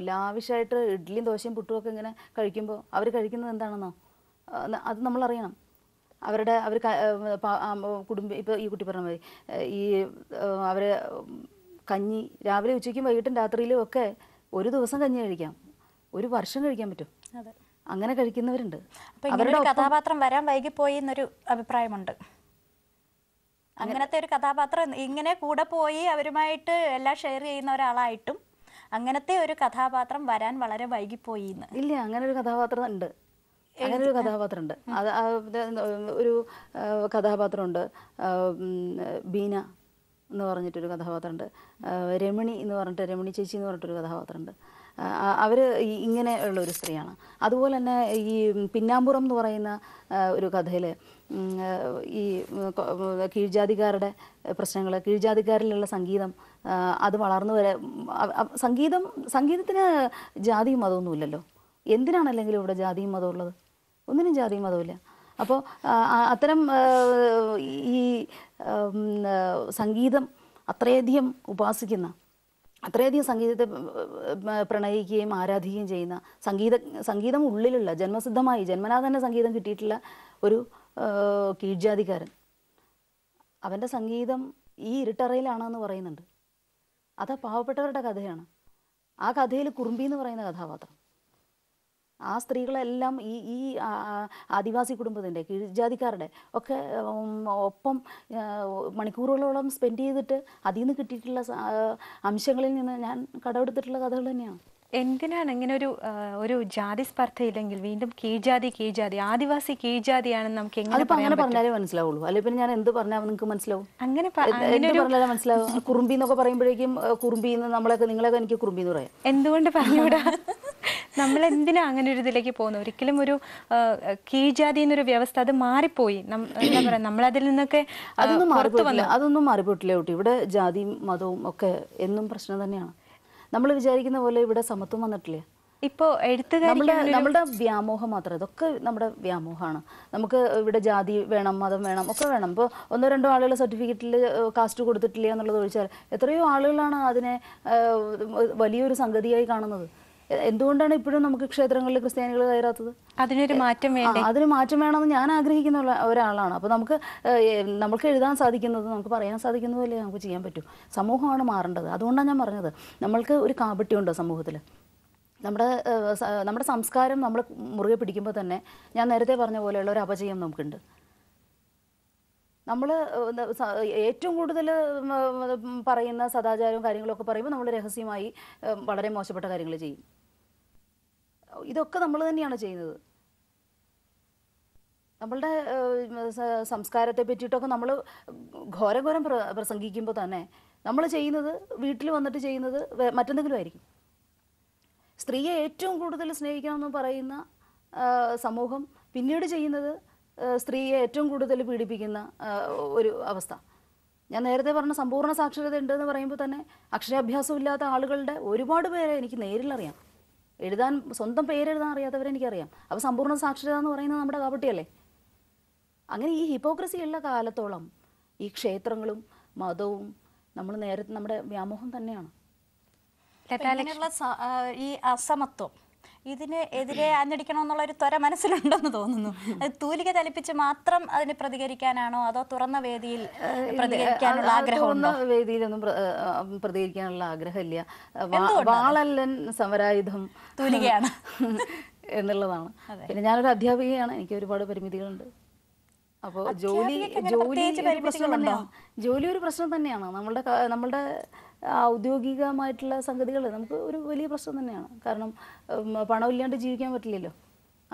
ലാവിഷായിട്ട് ഇഡ്ഡലിയും ദോശയും പുട്ടും ഒക്കെ ഇങ്ങനെ കഴിക്കുമ്പോൾ അവർ കഴിക്കുന്നത് എന്താണെന്നോ അത് നമ്മളറിയണം. അവർ ഇപ്പോൾ ഈ കുട്ടി പറഞ്ഞ മതി, അവർ കഞ്ഞി രാവിലെ ഉച്ചയ്ക്കും വൈകിട്ടും രാത്രിയിലും ഒക്കെ ഒരു ദിവസം കഞ്ഞി കഴിക്കാം, ഒരു വർഷം കഴിക്കാൻ പറ്റും. അങ്ങനെ കഴിക്കുന്നവരുണ്ട്. അവരുടെ കഥാപാത്രം വരാൻ വൈകിപ്പോയി എന്നൊരു അഭിപ്രായമുണ്ട്. അങ്ങനത്തെ ഒരു കഥാപാത്രം ഇങ്ങനെ കൂടെ പോയി അവരുമായിട്ട് എല്ലാം ഷെയർ ചെയ്യുന്ന ഒരാളായിട്ടും അങ്ങനത്തെ ഒരു കഥാപാത്രം വരാൻ വളരെ വൈകിപ്പോയി എന്ന്. ഇല്ല, അങ്ങനെ ഒരു കഥാപാത്രം ഉണ്ട്. അങ്ങനൊരു കഥാപാത്രമുണ്ട്. അത് ഒരു കഥാപാത്രമുണ്ട്, ബീന എന്ന് പറഞ്ഞിട്ടൊരു കഥാപാത്രമുണ്ട്, രമണി എന്ന് പറഞ്ഞിട്ട്, രമണി ചേച്ചി എന്ന് പറഞ്ഞിട്ടൊരു കഥാപാത്രമുണ്ട്. അവർ ഇങ്ങനെ ഉള്ള ഒരു സ്ത്രീയാണ്. അതുപോലെ തന്നെ ഈ പിന്നാമ്പുറം എന്ന് പറയുന്ന ഒരു കഥയിൽ ഈ കീഴ്ജാതിക്കാരുടെ പ്രശ്നങ്ങൾ, കീഴ്ജാതിക്കാരിലുള്ള സംഗീതം, അത് വളർന്നു വരെ സംഗീതത്തിന് ജാതിയും മതമൊന്നുമില്ലല്ലോ. എന്തിനാണ് അല്ലെങ്കിൽ ഇവിടെ ജാതിയും മതവും ഉള്ളത്? ഒന്നിനും ജാതിയും മതവുമില്ല. അപ്പോൾ അത്തരം ഈ സംഗീതം അത്രയധികം ഉപാസിക്കുന്ന, അത്രയധികം സംഗീതത്തെ പ്രണയിക്കുകയും ആരാധിക്കുകയും ചെയ്യുന്ന, സംഗീതം ഉള്ളിലുള്ള ജന്മനാ തന്നെ സംഗീതം കിട്ടിയിട്ടുള്ള ഒരു കീഴ്ജാതിക്കാരൻ, അവൻ്റെ സംഗീതം ഈ ഇരുട്ടറയിലാണെന്ന് പറയുന്നുണ്ട്. അത് പാവപ്പെട്ടവരുടെ കഥയാണ്. ആ കഥയിൽ കുറുമ്പി എന്ന് പറയുന്ന കഥാപാത്രം, ആ സ്ത്രീകളെല്ലാം ഈ ആദിവാസി കുടുംബത്തിൻ്റെ, കീഴ്ജാതിക്കാരുടെ ഒക്കെ ഒപ്പം മണിക്കൂറുകളോളം സ്പെൻഡ് ചെയ്തിട്ട് അതിൽ നിന്ന് കിട്ടിയിട്ടുള്ള അംശങ്ങളിൽ നിന്ന് ഞാൻ കടമെടുത്തിട്ടുള്ള കഥകൾ തന്നെയാണ്. എന്തിനാണ് ഇങ്ങനെ ഒരു ജാതി സ്പർദ്ധയില്ലെങ്കിൽ വീണ്ടും കീഴ്ജാതി ആദിവാസി കീഴ്ജാതിയാണെന്ന് നമുക്ക് അങ്ങനെ പറഞ്ഞാലേ മനസ്സിലാവുള്ളൂ. അല്ലെങ്കിൽ പിന്നെ ഞാൻ എന്ത് പറഞ്ഞാൽ നിങ്ങൾക്ക് മനസ്സിലാവും? അങ്ങനെ പറഞ്ഞാലേ മനസ്സിലാവും. കുറുമ്പി എന്നൊക്കെ പറയുമ്പോഴേക്കും കുറുമ്പിന്ന് നിങ്ങളൊക്കെ എനിക്ക് കുറുമ്പി എന്ന് പറയാം. എന്തുകൊണ്ട് പറഞ്ഞുകൂടാ? നമ്മളെന്തിനാ അങ്ങനെ ഒരു ഇതിലേക്ക് പോകുന്നു? ഒരിക്കലും ഒരു കീഴ്ജാതി എന്നൊരു വ്യവസ്ഥ അത് മാറിപ്പോയി. എന്താ പറയാ, നമ്മളതിൽ നിന്നൊക്കെ അതൊന്നും മാറിപ്പോയിട്ടില്ല കുട്ടി. ഇവിടെ ജാതിയും മതവും ഒക്കെ എന്നും പ്രശ്നം തന്നെയാണ്. നമ്മൾ വിചാരിക്കുന്ന പോലെ ഇവിടെ സമത്വം വന്നിട്ടില്ല. ഇപ്പോൾ നമ്മളുടെ വ്യാമോഹം മാത്രം, ഇതൊക്കെ നമ്മുടെ വ്യാമോഹമാണ്. നമുക്ക് ഇവിടെ ജാതി വേണം, മതം വേണം, ഒക്കെ വേണം. ഇപ്പോൾ 1-2 ആളുകൾ സർട്ടിഫിക്കറ്റിൽ കാസ്റ്റ് കൊടുത്തിട്ടില്ല എന്നുള്ളത് ഒഴിച്ചാൽ എത്രയോ ആളുകളാണ് അതിനെ വലിയൊരു സംഗതിയായി കാണുന്നത്. എന്തുകൊണ്ടാണ് ഇപ്പോഴും നമുക്ക് ക്ഷേത്രങ്ങളിൽ ക്രിസ്ത്യാനികൾ കയറാത്തത്? അതിനൊരു മാറ്റം വേണം. അതിന് മാറ്റം വേണമെന്ന് ഞാൻ ആഗ്രഹിക്കുന്ന ഒരാളാണ്. അപ്പോൾ നമുക്ക് എഴുതാൻ സാധിക്കുന്നത്, നമുക്ക് പറയാൻ സാധിക്കുന്നതല്ലേ നമുക്ക് ചെയ്യാൻ പറ്റൂ. സമൂഹമാണ് മാറേണ്ടത്. അതുകൊണ്ടാണ് ഞാൻ പറഞ്ഞത്, നമ്മൾക്ക് ഒരു കാപട്യമുണ്ട് സമൂഹത്തിൽ. നമ്മുടെ സംസ്കാരം നമ്മൾ മുറുകെ പിടിക്കുമ്പോൾ തന്നെ ഞാൻ നേരത്തെ പറഞ്ഞ പോലെയുള്ള ഒരു അപചയം നമുക്കുണ്ട്. നമ്മൾ ഏറ്റവും കൂടുതൽ പറയുന്ന സദാചാരവും കാര്യങ്ങളൊക്കെ പറയുമ്പോൾ നമ്മൾ രഹസ്യമായി വളരെ മോശപ്പെട്ട കാര്യങ്ങൾ ചെയ്യും. ഇതൊക്കെ നമ്മൾ തന്നെയാണ് ചെയ്യുന്നത്. നമ്മളുടെ സംസ്കാരത്തെ പറ്റിയിട്ടൊക്കെ നമ്മൾ ഘോരം പ്രസംഗിക്കുമ്പോൾ തന്നെ നമ്മൾ ചെയ്യുന്നത്, വീട്ടിൽ വന്നിട്ട് ചെയ്യുന്നത് മറ്റെന്തെങ്കിലും ആയിരിക്കും. സ്ത്രീയെ ഏറ്റവും കൂടുതൽ സ്നേഹിക്കണമെന്ന് പറയുന്ന സമൂഹം പിന്നീട് ചെയ്യുന്നത് സ്ത്രീയെ ഏറ്റവും കൂടുതൽ പീഡിപ്പിക്കുന്ന ഒരു അവസ്ഥ. ഞാൻ നേരത്തെ പറഞ്ഞ സമ്പൂർണ്ണ സാക്ഷരത ഉണ്ടെന്ന് പറയുമ്പോൾ തന്നെ അക്ഷരാഭ്യാസം ഇല്ലാത്ത ആളുകളുടെ ഒരുപാട് പേരെ എനിക്ക് നേരിലറിയാം. സ്വന്തം പേരെഴുതാൻ അറിയാത്തവരെ എനിക്കറിയാം. അപ്പോൾ സമ്പൂർണ്ണ സാക്ഷരത എന്ന് പറയുന്നത് നമ്മുടെ കാപട്യമല്ലേ? അങ്ങനെ ഈ ഹിപ്പോക്രസി ഉള്ള കാലത്തോളം ഈ ക്ഷേത്രങ്ങളും മതവും നേരത്തെ നമ്മുടെ വ്യാമോഹം തന്നെയാണ്. ഈ അസമത്വം ഇതിന് എതിരെ ആഞ്ഞടിക്കണമെന്നുള്ള ഒരു ത്വര മനസ്സിലുണ്ടെന്ന് തോന്നുന്നു. അത് തൂലിക ചലിപ്പിച്ച് മാത്രം അതിന് പ്രതികരിക്കാനാണോ അതോ തുറന്ന വേദിയിൽ പ്രതികരിക്കാനുള്ള ആഗ്രഹമുണ്ടോ? വേദിയിലൊന്നും പ്രതികരിക്കാനുള്ള ആഗ്രഹമില്ല. വാളല്ലൻ സമരായുധം തൂലികയാണ് എന്നുള്ളതാണ്. പിന്നെ ഞാനൊരു അധ്യാപികയാണ്, എനിക്ക് ഒരുപാട് പരിമിതികളുണ്ട്. അപ്പോൾ ജോലി ഒരു പ്രശ്നം തന്നെയാണ്. നമ്മളുടെ ഔദ്യോഗികമായിട്ടുള്ള സംഗതികൾ നമുക്ക് ഒരു വലിയ പ്രശ്നം തന്നെയാണ്. കാരണം പണമില്ലാണ്ട് ജീവിക്കാൻ പറ്റില്ലല്ലോ.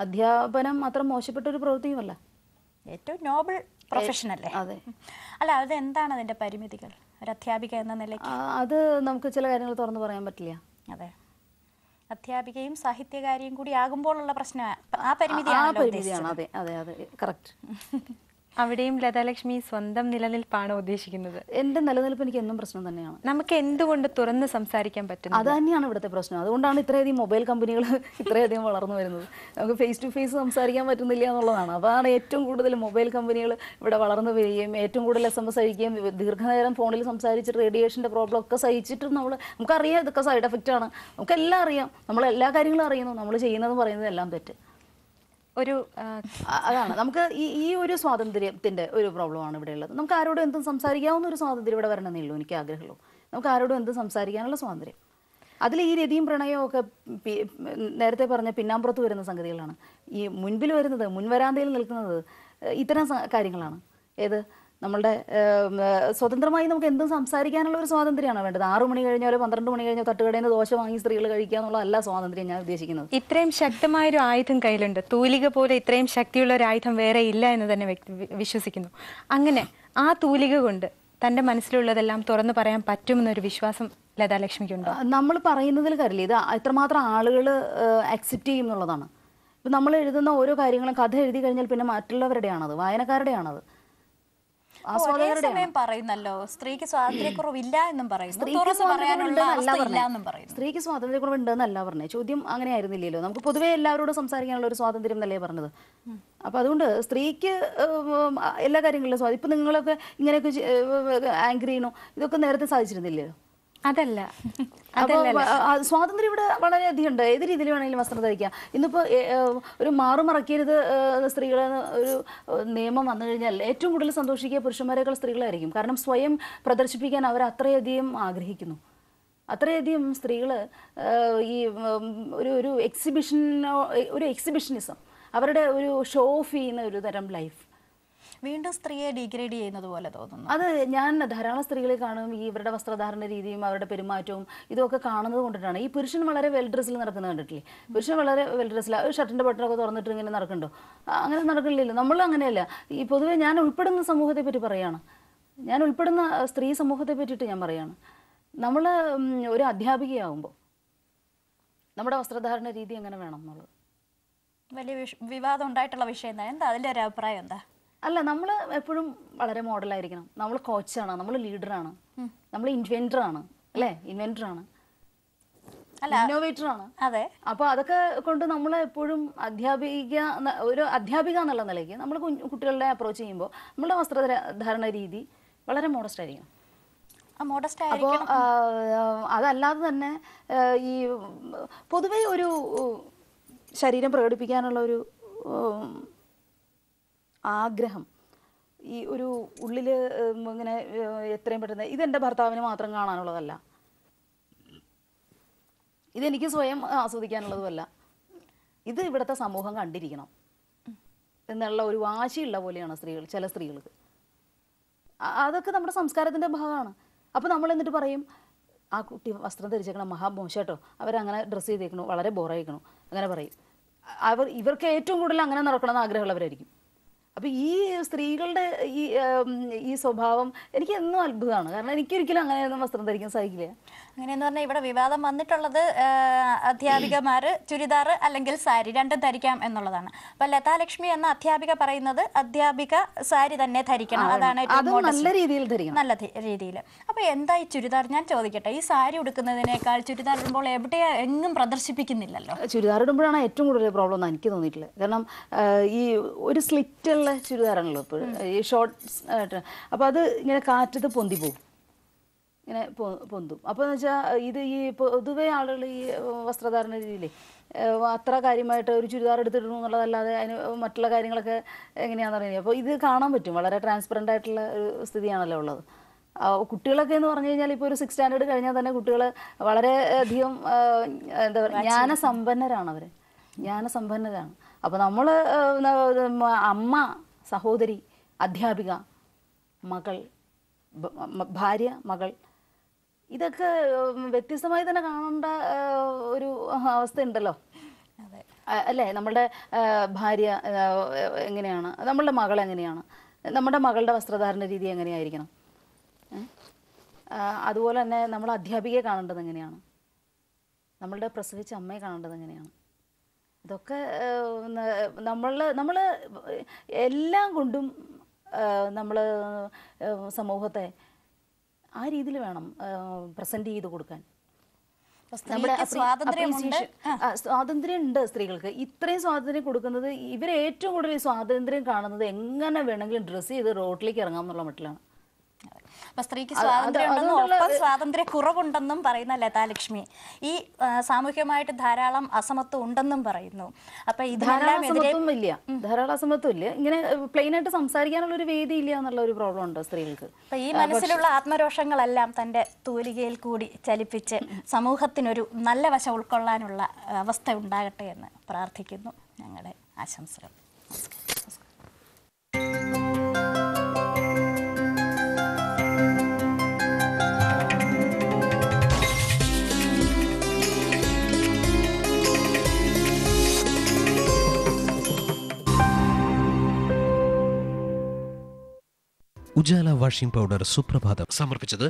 അധ്യാപനം അത്ര മോശപ്പെട്ട ഒരു പ്രവൃത്തിയുമല്ല, ഏറ്റവും നോബിൾ പ്രൊഫഷൻ അല്ലേ? അതെ. അല്ല, അത് എന്താണ് അതിൻ്റെ പരിമിതികൾ ഒരു അധ്യാപിക എന്ന നിലയ്ക്ക്? അത് നമുക്ക് ചില കാര്യങ്ങൾ തുറന്നു പറയാൻ പറ്റില്ല. അതെ, അധ്യാപികയും സാഹിത്യകാരിയും കൂടി ആകുമ്പോഴുള്ള പ്രശ്നം ആ പരിമിതിയാണ്. അതെ അതെ അതെ, കറക്റ്റ്. അവിടെയും ലതാലക്ഷ്മി സ്വന്തം നിലനിൽപ്പാണ് ഉദ്ദേശിക്കുന്നത്. എൻ്റെ നിലനിൽപ്പ് എനിക്ക് എന്നും പ്രശ്നം തന്നെയാണ്. നമുക്ക് എന്തുകൊണ്ട് തുറന്ന് സംസാരിക്കാൻ പറ്റും? അത് തന്നെയാണ് ഇവിടുത്തെ പ്രശ്നം. അതുകൊണ്ടാണ് ഇത്രയധികം മൊബൈൽ കമ്പനികൾ ഇത്രയധികം വളർന്നു വരുന്നത്. നമുക്ക് ഫേസ് ടു ഫേസ് സംസാരിക്കാൻ പറ്റുന്നില്ല എന്നുള്ളതാണ്. അതാണ് ഏറ്റവും കൂടുതൽ മൊബൈൽ കമ്പനികൾ ഇവിടെ വളർന്നു വരികയും ഏറ്റവും കൂടുതൽ SMS അയക്കുകയും ദീർഘനേരം ഫോണിൽ സംസാരിച്ചിട്ട് റേഡിയേഷൻ്റെ പ്രോബ്ലം ഒക്കെ സഹിച്ചിട്ട് നമുക്കറിയാം ഇതൊക്കെ സൈഡ് എഫക്റ്റ് ആണ്. നമുക്കെല്ലാം അറിയാം, നമ്മളെല്ലാ കാര്യങ്ങളും അറിയുന്നു, നമ്മൾ ചെയ്യുന്നതും പറയുന്നതും എല്ലാം തെറ്റ്. അതാണ് നമുക്ക് ഈ ഒരു സ്വാതന്ത്ര്യത്തിൻ്റെ ഒരു പ്രോബ്ലമാണ് ഇവിടെ ഉള്ളത്. നമുക്ക് ആരോടും എന്തും സംസാരിക്കാവുന്ന ഒരു സ്വാതന്ത്ര്യം ഇവിടെ വരണമെന്നേ ഉള്ളൂ എനിക്ക് ആഗ്രഹമുള്ളൂ. നമുക്ക് ആരോടും എന്തും സംസാരിക്കാനുള്ള സ്വാതന്ത്ര്യം. അതിൽ ഈ രതിയും പ്രണയവും ഒക്കെ നേരത്തെ പറഞ്ഞ പിന്നാമ്പുറത്ത് വരുന്ന സംഗതികളാണ്. ഈ മുൻപിൽ വരുന്നത്, മുൻവരാന്തയിൽ നിൽക്കുന്നത് ഇത്തരം കാര്യങ്ങളാണ്. ഏത് നമ്മളുടെ സ്വതന്ത്രമായി നമുക്ക് എന്തും സംസാരിക്കാനുള്ള ഒരു സ്വാതന്ത്ര്യമാണ് വേണ്ടത്. 6 മണി കഴിഞ്ഞാലോ 12 മണി കഴിഞ്ഞോ തട്ടുകടയിൽ നിന്ന് ദോശ വാങ്ങി സ്ത്രീകൾ കഴിക്കുക എന്നുള്ളതല്ല സ്വാതന്ത്ര്യം ഞാൻ ഉദ്ദേശിക്കുന്നത്. ഇത്രയും ശക്തമായൊരു ആയുധം കയ്യിലുണ്ട്. തൂലിക പോലെ ഇത്രയും ശക്തിയുള്ള ഒരു ആയുധം വേറെ ഇല്ല എന്ന് തന്നെ വിശ്വസിക്കുന്നു. അങ്ങനെ ആ തൂലിക കൊണ്ട് തൻ്റെ മനസ്സിലുള്ളതെല്ലാം തുറന്നു പറയാൻ പറ്റുമെന്നൊരു വിശ്വാസം ലതാലക്ഷ്മിക്കുണ്ടോ? നമ്മൾ പറയുന്നതിൽ കാര്യമില്ല, ഇത് എത്രമാത്രം ആളുകൾ അക്സെപ്റ്റ് ചെയ്യും എന്നുള്ളതാണ്. ഇപ്പം നമ്മൾ എഴുതുന്ന ഓരോ കാര്യങ്ങളും കഥ എഴുതി കഴിഞ്ഞാൽ പിന്നെ മറ്റുള്ളവരുടെയാണത്, വായനക്കാരുടെയാണത്. പറയുന്നല്ലോ സ്ത്രീക്ക് സ്വാതന്ത്ര്യക്കുറവില്ല എന്നും പറയുന്നു. സ്ത്രീക്ക് സ്വാതന്ത്ര്യക്കുറവുണ്ടെന്നല്ല പറഞ്ഞത്. ചോദ്യം അങ്ങനെ ആയിരുന്നില്ലല്ലോ. നമുക്ക് പൊതുവേ എല്ലാവരോടും സംസാരിക്കാനുള്ള ഒരു സ്വാതന്ത്ര്യം എന്നല്ലേ പറഞ്ഞത്. അപ്പോൾ അതുകൊണ്ട് സ്ത്രീക്ക് എല്ലാ കാര്യങ്ങളിലും ഇപ്പം നിങ്ങളൊക്കെ ഇങ്ങനെയൊക്കെ ആങ്കർ ചെയ്യണോ, ഇതൊക്കെ നേരത്തെ സാധിച്ചിരുന്നില്ലല്ലോ. അതല്ല, അപ്പോൾ സ്വാതന്ത്ര്യം ഇവിടെ വളരെയധികം ഉണ്ട്. ഏത് രീതിയിൽ വേണമെങ്കിലും വസ്ത്രം ധരിക്കാം. ഇന്നിപ്പോൾ ഒരു മാറുമറക്കരുത് സ്ത്രീകളെ ഒരു നിയമം വന്നു കഴിഞ്ഞാൽ ഏറ്റവും കൂടുതൽ സന്തോഷിക്കുക പുരുഷന്മാരെക്കാൾ സ്ത്രീകളായിരിക്കും. കാരണം സ്വയം പ്രദർശിപ്പിക്കാൻ അവർ അത്രയധികം ആഗ്രഹിക്കുന്നു. അത്രയധികം സ്ത്രീകൾ ഈ ഒരു എക്സിബിഷനിസം, അവരുടെ ഒരു ഷോ ഓഫ് ചെയ്യുന്ന ഒരു തരം ലൈഫ് വീണ്ടും സ്ത്രീയെ ഡിഗ്രേഡ് ചെയ്യുന്നത് പോലെ തോന്നുന്നു. അത് ഞാൻ ധാരാളം സ്ത്രീകളെ കാണും. ഇവരുടെ വസ്ത്രധാരണ രീതിയും അവരുടെ പെരുമാറ്റവും ഇതൊക്കെ കാണുന്നത് കൊണ്ടിട്ടാണ്. ഈ പുരുഷൻ വളരെ വെൽ ഡ്രസ്സിൽ നടക്കുന്നത് കണ്ടിട്ടില്ലേ? പുരുഷൻ വളരെ വെൽ ഡ്രസ്സിൽ ഷർട്ടിൻ്റെ ബട്ടണൊക്കെ തുറന്നിട്ട് ഇങ്ങനെ നടക്കണ്ടോ? അങ്ങനെ നടക്കണില്ലല്ലോ. നമ്മൾ അങ്ങനെയല്ല. ഈ പൊതുവെ ഞാൻ ഉൾപ്പെടുന്ന സമൂഹത്തെ പറ്റി പറയുകയാണ്. ഞാൻ ഉൾപ്പെടുന്ന സ്ത്രീ സമൂഹത്തെ പറ്റിയിട്ട് ഞാൻ പറയുകയാണ്. നമ്മൾ ഒരു അധ്യാപികയാകുമ്പോൾ നമ്മുടെ വസ്ത്രധാരണ രീതി എങ്ങനെ വേണം എന്നുള്ളത് വലിയ വിവാദം ഉണ്ടായിട്ടുള്ള വിഷയം എന്താ? അതിൻ്റെ ഒരു അഭിപ്രായം എന്താ? അല്ല, നമ്മൾ എപ്പോഴും വളരെ മോഡലായിരിക്കണം. നമ്മൾ കോച്ചാണ്, നമ്മൾ ലീഡറാണ്, നമ്മൾ ഇൻവെൻറ്ററാണ്, അല്ലേ? ഇൻവെൻറ്ററാണ്, ഇന്നോവേറ്ററാണ്. അതെ. അപ്പോൾ അതൊക്കെ കൊണ്ട് നമ്മൾ എപ്പോഴും ഒരു അധ്യാപിക എന്നുള്ള നിലയ്ക്ക് നമ്മൾ കുട്ടികളെ അപ്രോച്ച് ചെയ്യുമ്പോൾ നമ്മളുടെ വസ്ത്രധാരണ രീതി വളരെ മോഡസ്റ്റ് ആയിരിക്കണം. അപ്പോൾ അതല്ലാതെ തന്നെ ഈ പൊതുവേ ഒരു ശരീരം പ്രകടിപ്പിക്കാനുള്ള ഒരു ആഗ്രഹം, ഈ ഒരു ഉള്ളിൽ ഇങ്ങനെ എത്രയും പെട്ടെന്ന് ഇതെൻ്റെ ഭർത്താവിന് മാത്രം കാണാനുള്ളതല്ല, ഇതെനിക്ക് സ്വയം ആസ്വദിക്കാനുള്ളതുമല്ല, ഇത് ഇവിടുത്തെ സമൂഹം കണ്ടിരിക്കണം എന്നുള്ള ഒരു വാശിയുള്ള പോലെയാണ് ചില സ്ത്രീകൾക്ക്. അതൊക്കെ നമ്മുടെ സംസ്കാരത്തിൻ്റെ ഭാഗമാണ്. അപ്പോൾ നമ്മൾ എന്നിട്ട് പറയും ആ കുട്ടി വസ്ത്രം ധരിച്ചേക്കണം, മഹാമോശം കേട്ടോ, അവരങ്ങനെ ഡ്രസ്സ് ചെയ്തേക്കണു, വളരെ ബോറായിക്കണു, അങ്ങനെ പറയും. ഇവർക്ക് ഏറ്റവും കൂടുതൽ അങ്ങനെ നടക്കണമെന്ന് ആഗ്രഹമുള്ളവരായിരിക്കും. അപ്പോൾ ഈ സ്ത്രീകളുടെ ഈ സ്വഭാവം എനിക്ക് എന്നും അത്ഭുതമാണ്. കാരണം എനിക്കൊരിക്കലും അങ്ങനെയൊന്നും വസ്ത്രം ധരിക്കാൻ സാധിക്കില്ല. അങ്ങനെയെന്ന് പറഞ്ഞാൽ ഇവിടെ വിവാദം വന്നിട്ടുള്ളത് അധ്യാപികമാർ ചുരിദാർ അല്ലെങ്കിൽ സാരി രണ്ടും ധരിക്കാം എന്നുള്ളതാണ്. അപ്പോൾ ലതാലക്ഷ്മി എന്ന അധ്യാപിക പറയുന്നത് അധ്യാപിക സാരി തന്നെ ധരിക്കണം, അതാണ് നല്ല രീതിയിൽ ധരിക്കണം, നല്ല രീതിയിൽ. അപ്പോൾ എന്താ ഈ ചുരിദാർ? ഞാൻ ചോദിക്കട്ടെ, ഈ സാരി ഉടുക്കുന്നതിനേക്കാൾ ചുരിദാർ ഇടുമ്പോൾ എങ്ങും പ്രദർശിപ്പിക്കുന്നില്ലല്ലോ? ചുരിദാർ ഇടുമ്പോഴാണ് ഏറ്റവും കൂടുതൽ പ്രോബ്ലം എന്ന് എനിക്ക് തോന്നിയിട്ടില്ല. കാരണം ഈ ഒരു സ്ലിറ്റുള്ള ചുരിദാറാണല്ലോ ഇപ്പോൾ ഈ ഷോർട്ട്സ് ആയിട്ട്. അപ്പോൾ അത് ഇങ്ങനെ കാറ്റത്ത് പൊന്തി പോകും, ഇങ്ങനെ പൊന്തും. അപ്പോൾ എന്ന് വെച്ചാൽ ഇത് ഈ പൊതുവെ ആളുകൾ ഈ വസ്ത്രധാരണ രീതിയിൽ അത്ര കാര്യമായിട്ട് ഒരു ചുരിദാർ എടുത്തിടണം എന്നുള്ളതല്ലാതെ അതിന് മറ്റുള്ള കാര്യങ്ങളൊക്കെ എങ്ങനെയാണെന്ന് പറയുന്നത്. അപ്പോൾ ഇത് കാണാൻ പറ്റും, വളരെ ട്രാൻസ്പെറൻ്റ് ആയിട്ടുള്ള ഒരു സ്ഥിതിയാണല്ലോ ഉള്ളത്. കുട്ടികളൊക്കെ എന്ന് പറഞ്ഞു കഴിഞ്ഞാൽ ഇപ്പോൾ ഒരു 6th സ്റ്റാൻഡേർഡ് കഴിഞ്ഞാൽ തന്നെ കുട്ടികൾ വളരെ അധികം എന്താ പറയുക, ജ്ഞാനസമ്പന്നരാണ് അവർ, ജ്ഞാനസമ്പന്നരാണ്. അപ്പോൾ നമ്മൾ അമ്മ, സഹോദരി, അധ്യാപിക, മകൾ, ഭാര്യ, മകൾ, ഇതൊക്കെ വ്യത്യസ്തമായി തന്നെ കാണേണ്ട ഒരു അവസ്ഥ ഉണ്ടല്ലോ അല്ലേ? നമ്മളുടെ ഭാര്യ എങ്ങനെയാണ്, നമ്മളുടെ മകൾ എങ്ങനെയാണ്, നമ്മുടെ മകളുടെ വസ്ത്രധാരണ രീതി എങ്ങനെയായിരിക്കണം, അതുപോലെ തന്നെ നമ്മൾ അധ്യാപികയെ കാണേണ്ടത് എങ്ങനെയാണ്, നമ്മളുടെ പ്രസവിച്ച അമ്മയെ കാണേണ്ടത് എങ്ങനെയാണ്, ഇതൊക്കെ നമ്മൾ എല്ലാം കൊണ്ടും നമ്മൾ സമൂഹത്തെ ആ രീതിയിൽ വേണം പ്രസൻറ്റ് ചെയ്ത് കൊടുക്കാൻ. സ്വാതന്ത്ര്യം ഉണ്ട് സ്ത്രീകൾക്ക്. ഇത്രയും സ്വാതന്ത്ര്യം കൊടുക്കുന്നത്, ഇവർ ഏറ്റവും കൂടുതൽ സ്വാതന്ത്ര്യം കാണുന്നത് എങ്ങനെ വേണമെങ്കിലും ഡ്രസ്സ് ചെയ്ത് റോഡിലേക്ക് ഇറങ്ങാം എന്നുള്ള മട്ടിലാണ്. അപ്പൊ സ്ത്രീക്ക് സ്വാതന്ത്ര്യം സ്വാതന്ത്ര്യ കുറവുണ്ടെന്നും പറയുന്ന ലതാലക്ഷ്മി ഈ സാമൂഹികമായിട്ട് ധാരാളം അസമത്വം ഉണ്ടെന്നും പറയുന്നു. അപ്പൊ ധാരാളം അസമത്വം ഇല്ല, ഇങ്ങനെ പ്ലെയിൻ ആയിട്ട് സംസാരിക്കാനുള്ള ഒരു വേദി ഇല്ല എന്നുള്ള ഒരു പ്രോബ്ലം ഉണ്ട് സ്ത്രീകൾക്ക്. അപ്പൊ ഈ മനസ്സിലുള്ള ആത്മരോഷങ്ങളെല്ലാം തന്റെ തൂലികയിൽ കൂടി ചലിപ്പിച്ച് സമൂഹത്തിനൊരു നല്ല വശം ഉൾക്കൊള്ളാനുള്ള അവസ്ഥ ഉണ്ടാകട്ടെ എന്ന് പ്രാർത്ഥിക്കുന്നു. ഞങ്ങളുടെ ആശംസകൾ. ഉജാല വാഷിംഗ് പൗഡർ സുപ്രഭാതം സമർപ്പിച്ചത്